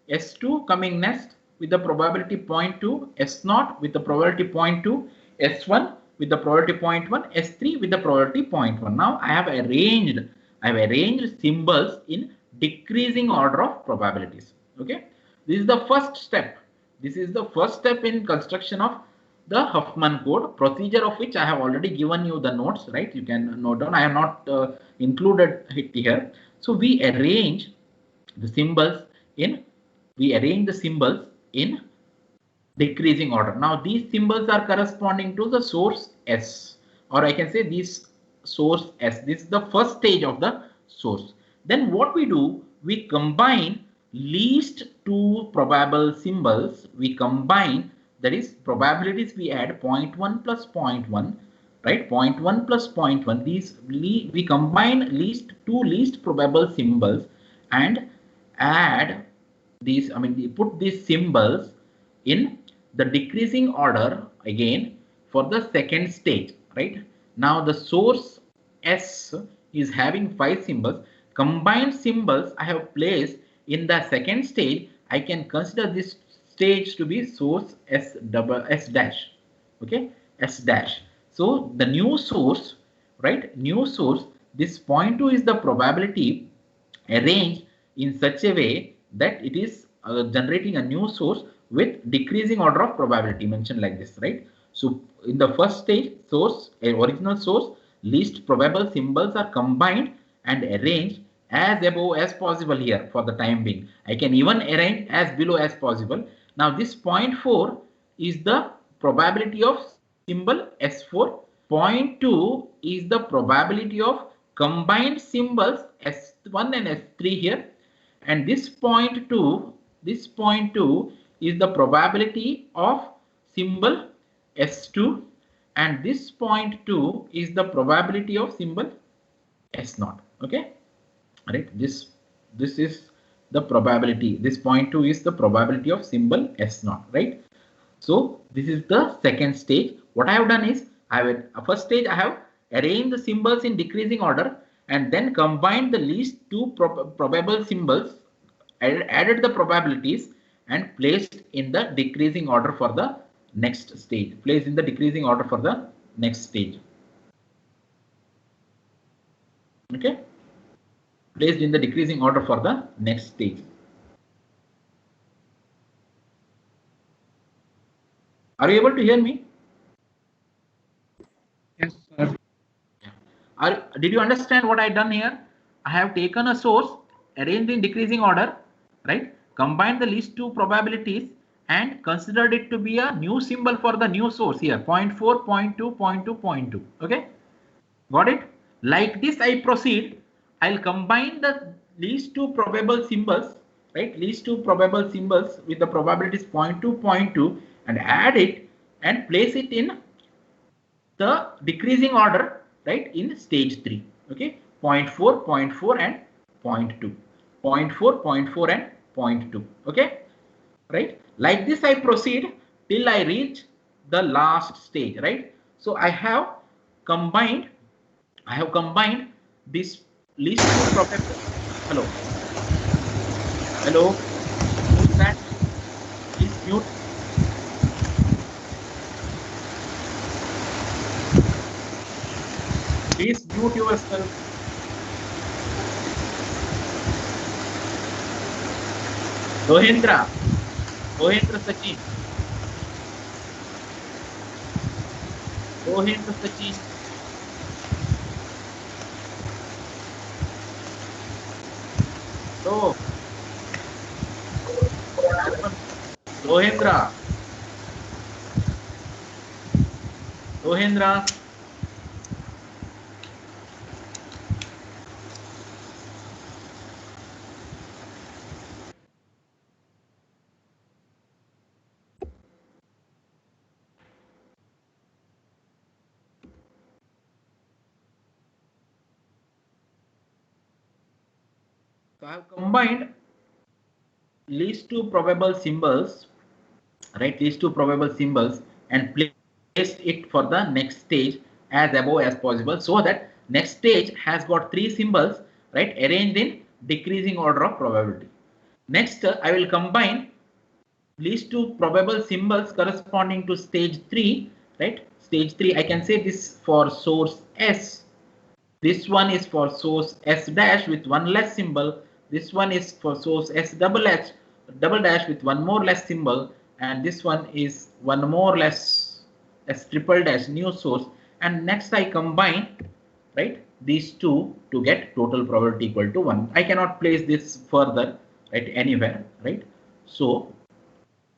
S2 coming next with the probability 0.2, S0 with the probability 0.2, S1 with the probability 0.1, S3 with the probability 0.1. Now I have arranged symbols in decreasing order of probabilities. Okay, this is the first step. This is the first step in construction of the Huffman code, procedure of which I have already given you the notes, right? You can note down. I have not included it here. So we arrange the symbols in decreasing order. Now these symbols are corresponding to the source S, or I can say this source S. This is the first stage of the source. Then what we do, we combine least two probable symbols. We combine, that is probabilities, we add 0.1 plus 0.1, right? 0.1 plus 0.1. These we combine two least probable symbols and add these, I mean, we put these symbols in the decreasing order again for the second stage, right? Now the source S is having 5 symbols. Combined symbols I have placed in the second stage. I can consider this stage to be source S dash. Okay, S dash. So the new source, right? New source. This 0.2 is the probability arranged in such a way that it is generating a new source with decreasing order of probability, mentioned like this, right? So in the first stage, source, original source, least probable symbols are combined and arranged as above as possible here for the time being. I can even arrange as below as possible. Now this 0.4 is the probability of symbol S4. 0.2 is the probability of combined symbols S1 and S3 here, and this 0.2 is the probability of symbol S2, and this 0.2 is the probability of symbol S0. Okay, right? This is the probability. This 0.2 is the probability of symbol S0, right? So this is the second stage. What I have done is, first stage I have arranged the symbols in decreasing order and then combined the least two probable symbols, added the probabilities and placed in the decreasing order for the next stage. Placed in the decreasing order for the next stage. Okay. Placed in the decreasing order for the next stage. Are you able to hear me? Yes, sir. Did you understand what I done here? I have taken a source, arranged in decreasing order, right? Combined the least two probabilities and considered it to be a new symbol for the new source here, 0.4, 0.2, 0.2, 0.2. Okay, got it? Like this I proceed. I'll combine the least two probable symbols, right? Least two probable symbols with the probabilities 0.2, 0.2 and add it and place it in the decreasing order, right, in stage 3. Okay, 0.4, 0.4 and 0.2. 0.4, 0.4 and 0.2. Okay, right? Like this I proceed till I reach the last stage, right? So I have combined this least two probable. Hello, who's that? Please mute. Please mute yourself. Rohendra Sachin. Rohendra Sachin. So, Rohendra. So I have combined least two probable symbols, right? Least two probable symbols and placed it for the next stage as above as possible, so that next stage has got 3 symbols, right, arranged in decreasing order of probability. Next, I will combine least two probable symbols corresponding to stage 3, right? Stage 3, I can say this for source S. This one is for source S dash with one less symbol. This one is for source S double dash with one more less symbol. And this one is one more less S triple dash new source. And next I combine, right, these two to get total probability equal to 1. I cannot place this further, right, anywhere, right? So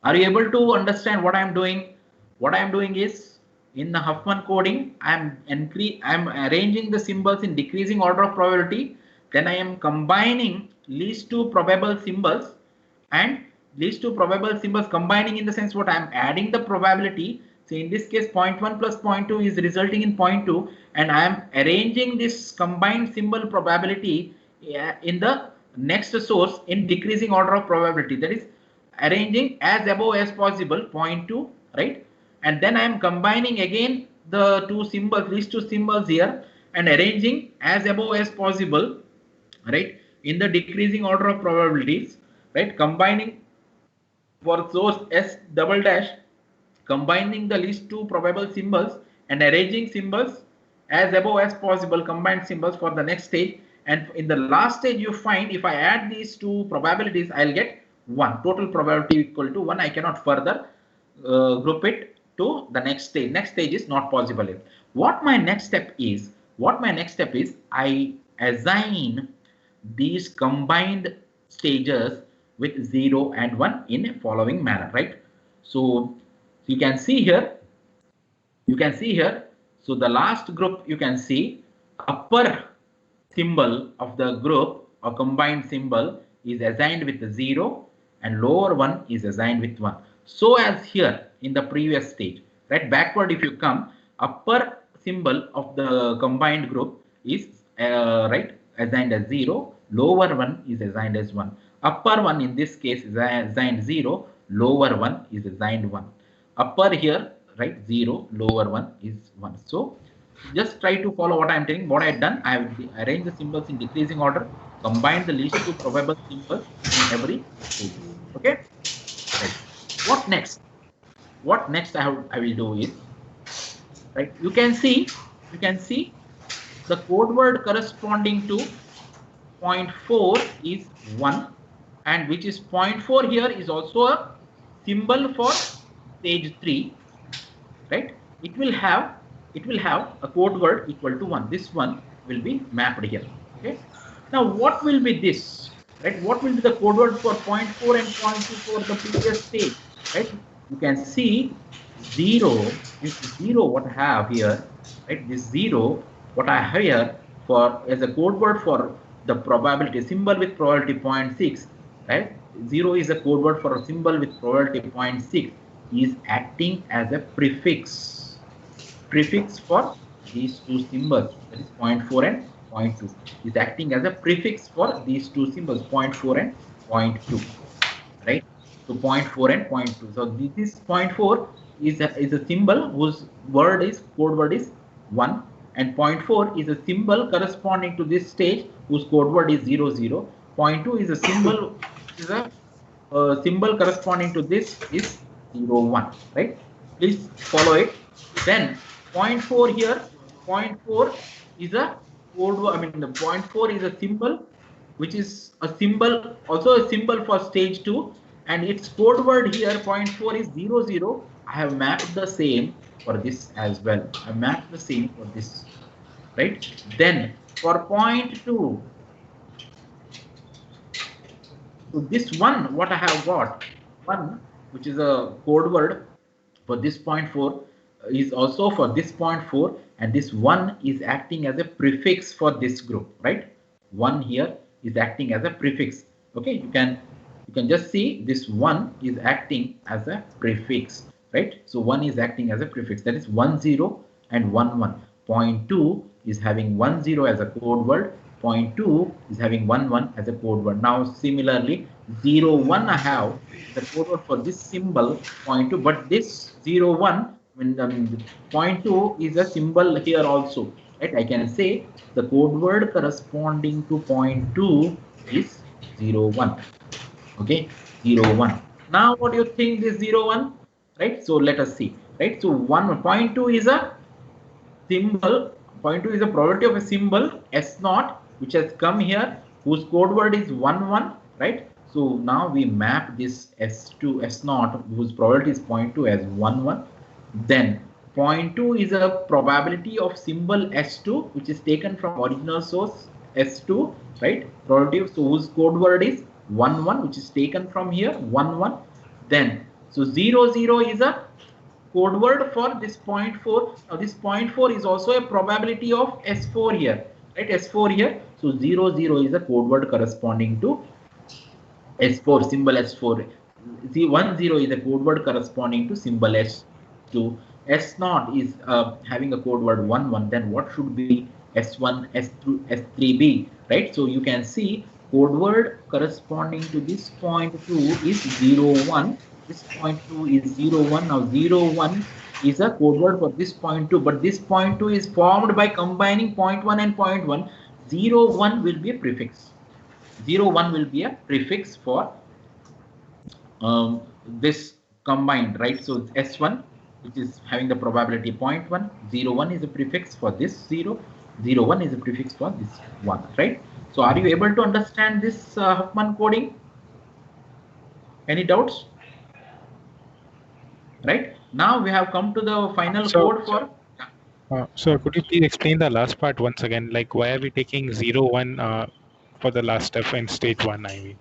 Are you able to understand what I am doing? What I am doing is, in the Huffman coding, I am arranging the symbols in decreasing order of probability. Then I am combining least two probable symbols, and least two probable symbols combining in the sense what I am adding the probability. So in this case, 0.1 plus 0.2 is resulting in 0.2, and I am arranging this combined symbol probability in the next source in decreasing order of probability. That is, arranging as above as possible, 0.2, right? And then I am combining again the two symbols, these two symbols here, and arranging as above as possible, right, in the decreasing order of probabilities, right? Combining for source S double dash, combining the least two probable symbols and arranging symbols as above as possible, combined symbols for the next stage. And in the last stage, you find if I add these two probabilities, I'll get 1. Total probability equal to 1. I cannot further group it to the next stage. Next stage is not possible. What my next step is, I assign these combined stages with 0 and 1 in a following manner, right? So you can see here, so the last group, you can see upper symbol of the group or combined symbol is assigned with 0 and lower one is assigned with 1. So as here in the previous stage, right? Backward if you come, upper symbol of the combined group is right, assigned as 0, lower one is assigned as 1. Upper one in this case is assigned 0, lower one is assigned 1. Upper here, right, 0, lower one is 1. So just try to follow what I am telling. What I have done, I have arranged the symbols in decreasing order, combined the least two probable symbols in every stage. Okay. Right. What next? What next I will do is, right, you can see the code word corresponding to 0.4 is 1, and which is 0.4 here is also a symbol for stage 3, right? It will have a code word equal to 1. This one will be mapped here. Okay. Now what will be this? Right? What will be the code word for 0.4 and 0.2 for the previous stage? Right? You can see 0 is 0. What I have here, right? This 0, what I have here for as a code word for the probability symbol with probability 0.6, right? 0 is a code word for a symbol with probability 0.6, is acting as a prefix for these two symbols, that is 0.4 and 0.2, is acting as a prefix for these two symbols, 0.4 and 0.2, right? So 0.4 and 0.2. So this 0.4 is a symbol whose code word is 1, and 0.4 is a symbol corresponding to this stage whose code word is 0, 0. 0.2 is a symbol symbol corresponding to this is 0, 1, right? Please follow it. Then 0.4 here, 0.4 is a code, the 0.4 is a symbol, which is a symbol, also a symbol for stage 2, and its code word here, 0.4 is 0, 0. I have mapped the same for this as well. I mapped the same for this, right? Then for 0.2, so this one, what I have got, 1, which is a code word for this 0.4, is also for this 0.4, and this 1 is acting as a prefix for this group, right? 1 here is acting as a prefix. Okay, you can just see this 1 is acting as a prefix, right? So 1 is acting as a prefix, that is 1, 0 and 1, 1. 0.2 is having 1, 0 as a code word, 0.2 is having 1, 1 as a code word. Now similarly 0, 1 I have the code word for this symbol 0.2, but this 0, 1 when 0.2 is a symbol here also, right? I can say the code word corresponding to 0.2 is 0, 1. Okay, 0, 1. Now what do you think this 0, 1, right? So let us see, right? So 1.2 is a symbol, 0.2 is a probability of a symbol S0 which has come here, whose code word is 1, 1, right? So now we map this S2 S0 whose probability is 0.2 as 1, 1. Then 0.2 is a probability of symbol S2 which is taken from original source S2, right? Probability of, so whose code word is 1, 1, which is taken from here 1, 1. Then So 0 0 is a code word for this 0.4. Now this 0.4 is also a probability of S4 here, right? S4 here. So 0 0 is a code word corresponding to S4, symbol S4. See, 1 0 is a code word corresponding to symbol S2. S0 is having a code word 1 1. Then what should be S1, S2, S3B, right? So you can see code word corresponding to this 0.2 is 0 1. This 0.2 is 0 1. Now 0 1 is a code word for this 0.2, but this 0.2 is formed by combining 0.1 and 0.1. 0 1 will be a prefix. 0 1 will be a prefix for this combined, right? So S1, which is having the probability 0.1, 0 1 is a prefix for this 0, 0 1 is a prefix for this 1, right? So are you able to understand this Huffman coding? Any doubts? Right, now we have come to the final code for. So could you please explain the last part once again? Like, why are we taking 0 1 for the last step in stage 1? I mean,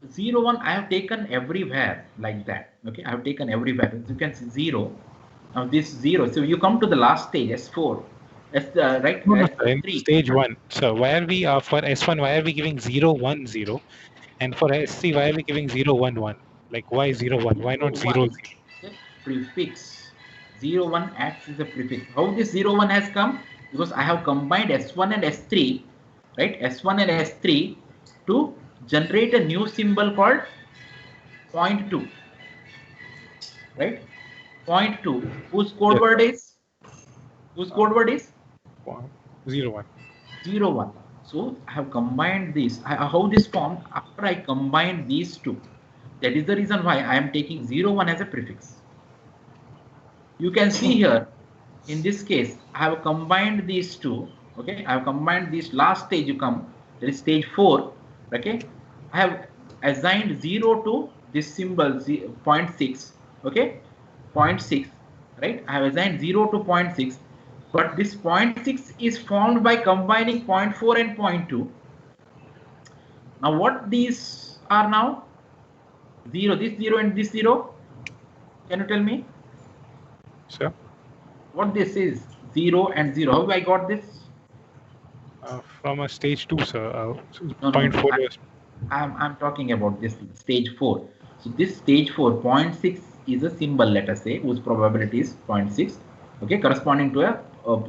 0 1 I have taken everywhere like that. Okay, I have taken everywhere. As you can see 0. Now this 0. So you come to the last stage S4. Right? no, S3. in stage 1. So why are we for S1? Why are we giving 0 1 0? And for S3, why are we giving 0 1 1? Like, why 0 1? Why not 0 0? The prefix 0 1 acts as a prefix. How this 0 1 has come? Because I have combined S1 and S3, right? S1 and S3 to generate a new symbol called 0.2, right? 0.2. Whose code word is? Whose code word is? 0 1. 0 1. So I have combined this. How this formed after I combined these two. That is the reason why I am taking 0 1 as a prefix. You can see here in this case I have combined these two. Okay, I have combined this last stage. You come, there is stage 4. Okay, I have assigned 0 to this symbol 0.6. Okay, 0.6, right? I have assigned 0 to 0.6, but this 0.6 is formed by combining 0.4 and 0.2. Now what these are now? 0, this 0 and this 0. Can you tell me? Sir? What this is? 0 and 0. How I got this? From a stage 2, sir. No, 0.4. I'm talking about this stage 4. So this stage 4, 0.6 is a symbol, let us say, whose probability is 0.6. Okay, corresponding to a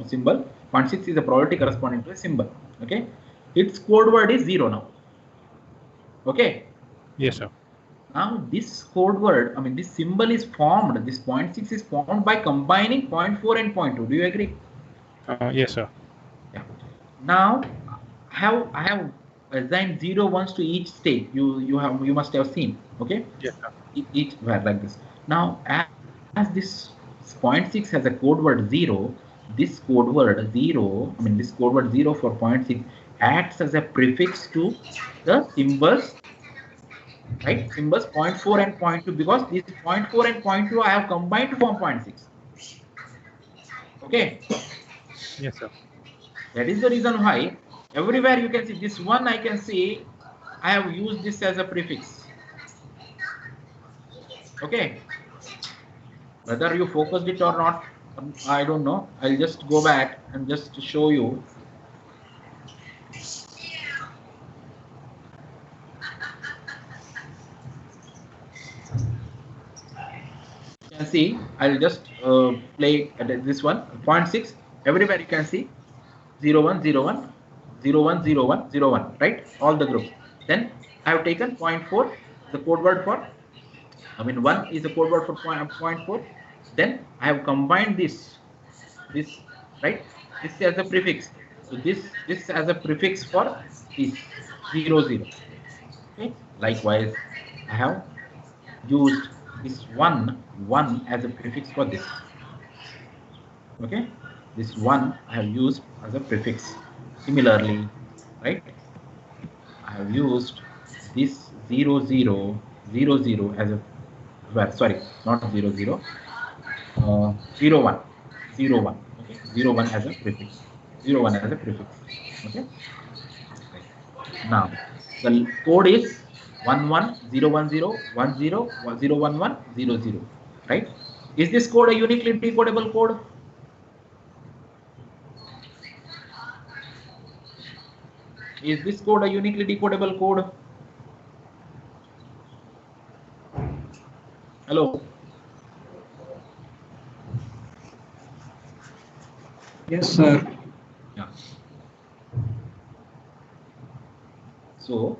symbol. 0.6 is a probability corresponding to a symbol. Okay, its code word is 0 now. Okay. Yes, sir. Now this code word, I mean this symbol is formed, this 0.6 is formed by combining 0.4 and 0.2. Do you agree? Yes, sir. Yeah. Now I have assigned 0 1s to each state. You must have seen. Okay. Yes, sir. Each were like this. Now as this 0.6 has a code word 0, this code word 0, I mean this code word 0 for 0.6 acts as a prefix to the symbols, right? Symbols 0.4 and 0.2, because these 0.4 and 0.2 I have combined to form 0.6. Okay. Yes, sir. That is the reason why everywhere you can see this one, I can see I have used this as a prefix. Okay. Whether you focused it or not, I don't know. I'll just go back and just show you. You can see, I'll just play this one, 0.6. Everywhere you can see 0 1 0 1 0 1 0 1 0 1, right? All the groups. Then I have taken 0.4, the code word for, I mean 1 is the code word for 0.4. Then I have combined this, right? This as a prefix. So this as a prefix for this 0 0. Okay. Likewise, I have used this 1 1 as a prefix for this. Okay. This 1 I have used as a prefix. Similarly, right? I have used this 0 0 0 0 as a, well, sorry, not 0 0. 0 1 0 1. Okay, 0 1 as a prefix. 0 1 as a prefix. Okay. Now the code is 11 010 10 011 00, right? Is this code a uniquely decodable code? Is this code a uniquely decodable code? Hello. Yes, sir. Yeah. So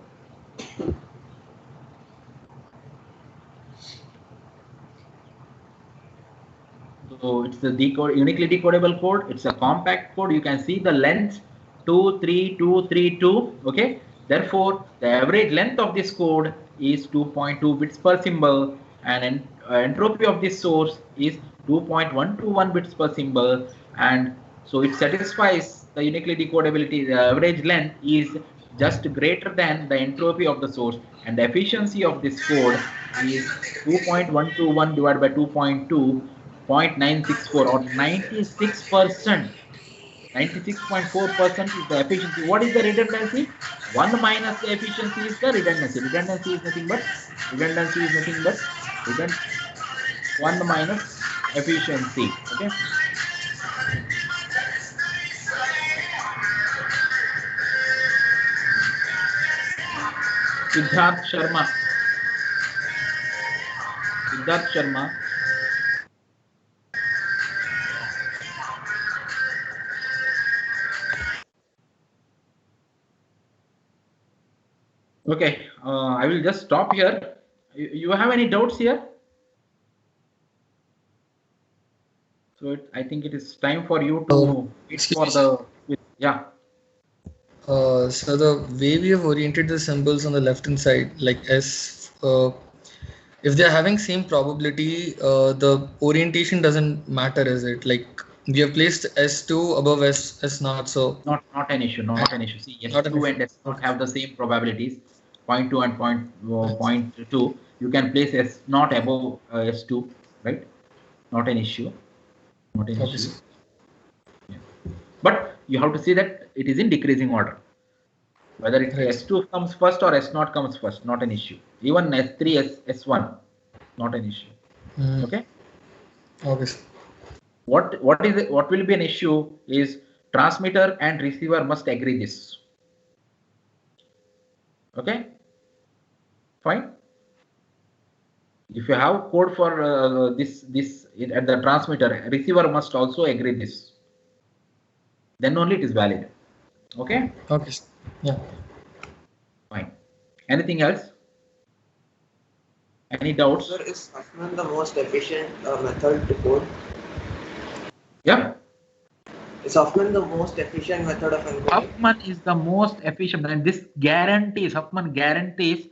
it's the uniquely decodable code. It's a compact code. You can see the length 23232. Okay. Therefore, the average length of this code is 2.2 bits per symbol, and entropy of this source is 2.121 bits per symbol, and so it satisfies the uniquely decodability. The average length is just greater than the entropy of the source, and the efficiency of this code is 2.121 divided by 2.2, 0.964, or 96%. 96.4% is the efficiency. What is the redundancy? 1 minus the efficiency is the redundancy. Redundancy is nothing but 1 minus efficiency. Okay. Siddharth Sharma. Okay, I will just stop here. You have any doubts here? So I think it is time for you to wait for the yeah. So the way we have oriented the symbols on the left hand side, like S, if they are having same probability, the orientation doesn't matter, is it? Like we have placed S2 above S0, so not an issue. Not an issue. See, S2 and S0 have the same probabilities, 0.2 and 0.2. You can place S0 above S2, right? Not an issue. Not an issue. Yeah. But you have to see that it is in decreasing order. Whether it S2 comes first or S0 comes first, not an issue. Even S3, S1, not an issue. Okay. Okay. What will be an issue is transmitter and receiver must agree this. Okay. Fine. If you have code for this at the transmitter, receiver must also agree this. Then only it is valid. Okay. Okay. Yeah. Fine. Anything else? Any doubts? Sir, is Huffman the most efficient method to code? Yeah. Is Huffman the most efficient method of encoding? Huffman is the most efficient, and this guarantees, Huffman guarantees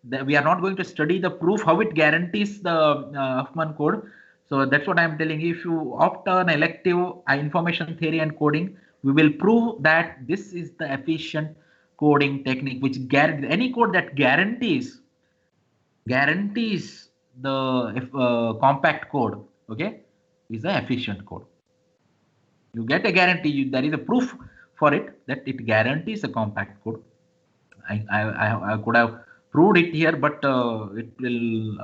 that we are not going to study the proof, how it guarantees the Huffman code. So that's what I'm telling you. If you opt an elective information theory and coding, we will prove that this is the efficient coding technique, which guarantees any code that guarantees the compact code, okay, is the efficient code. You get a guarantee. There is a proof for it that it guarantees a compact code. I could have proved it here, but it will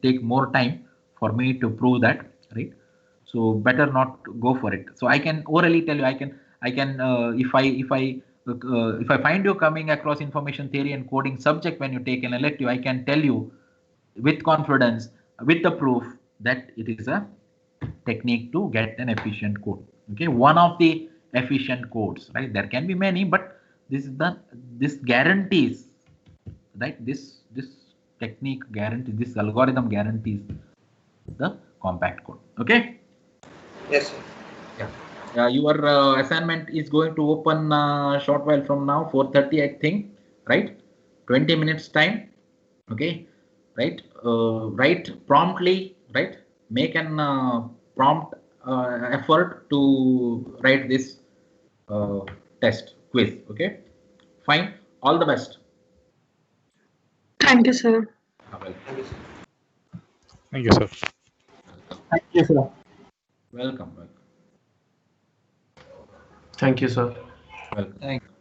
take more time for me to prove that, right? So better not go for it. So I can orally tell you. I can if I find you coming across information theory and coding subject when you take an elective, I can tell you with confidence, with the proof, that it is a technique to get an efficient code. Okay, one of the efficient codes, right? There can be many, but this guarantees, right? This technique guarantees, this algorithm guarantees the compact code. Okay. Yes, sir. Yeah. Your assignment is going to open short while from now, 4:30, I think, right? 20 minutes time. Okay, right? Write promptly, right? Make an prompt effort to write this test quiz. Okay, fine. All the best. Thank you, sir. Thank you, sir. Thank you, sir. Welcome. Thank you, sir. Welcome. Thank you.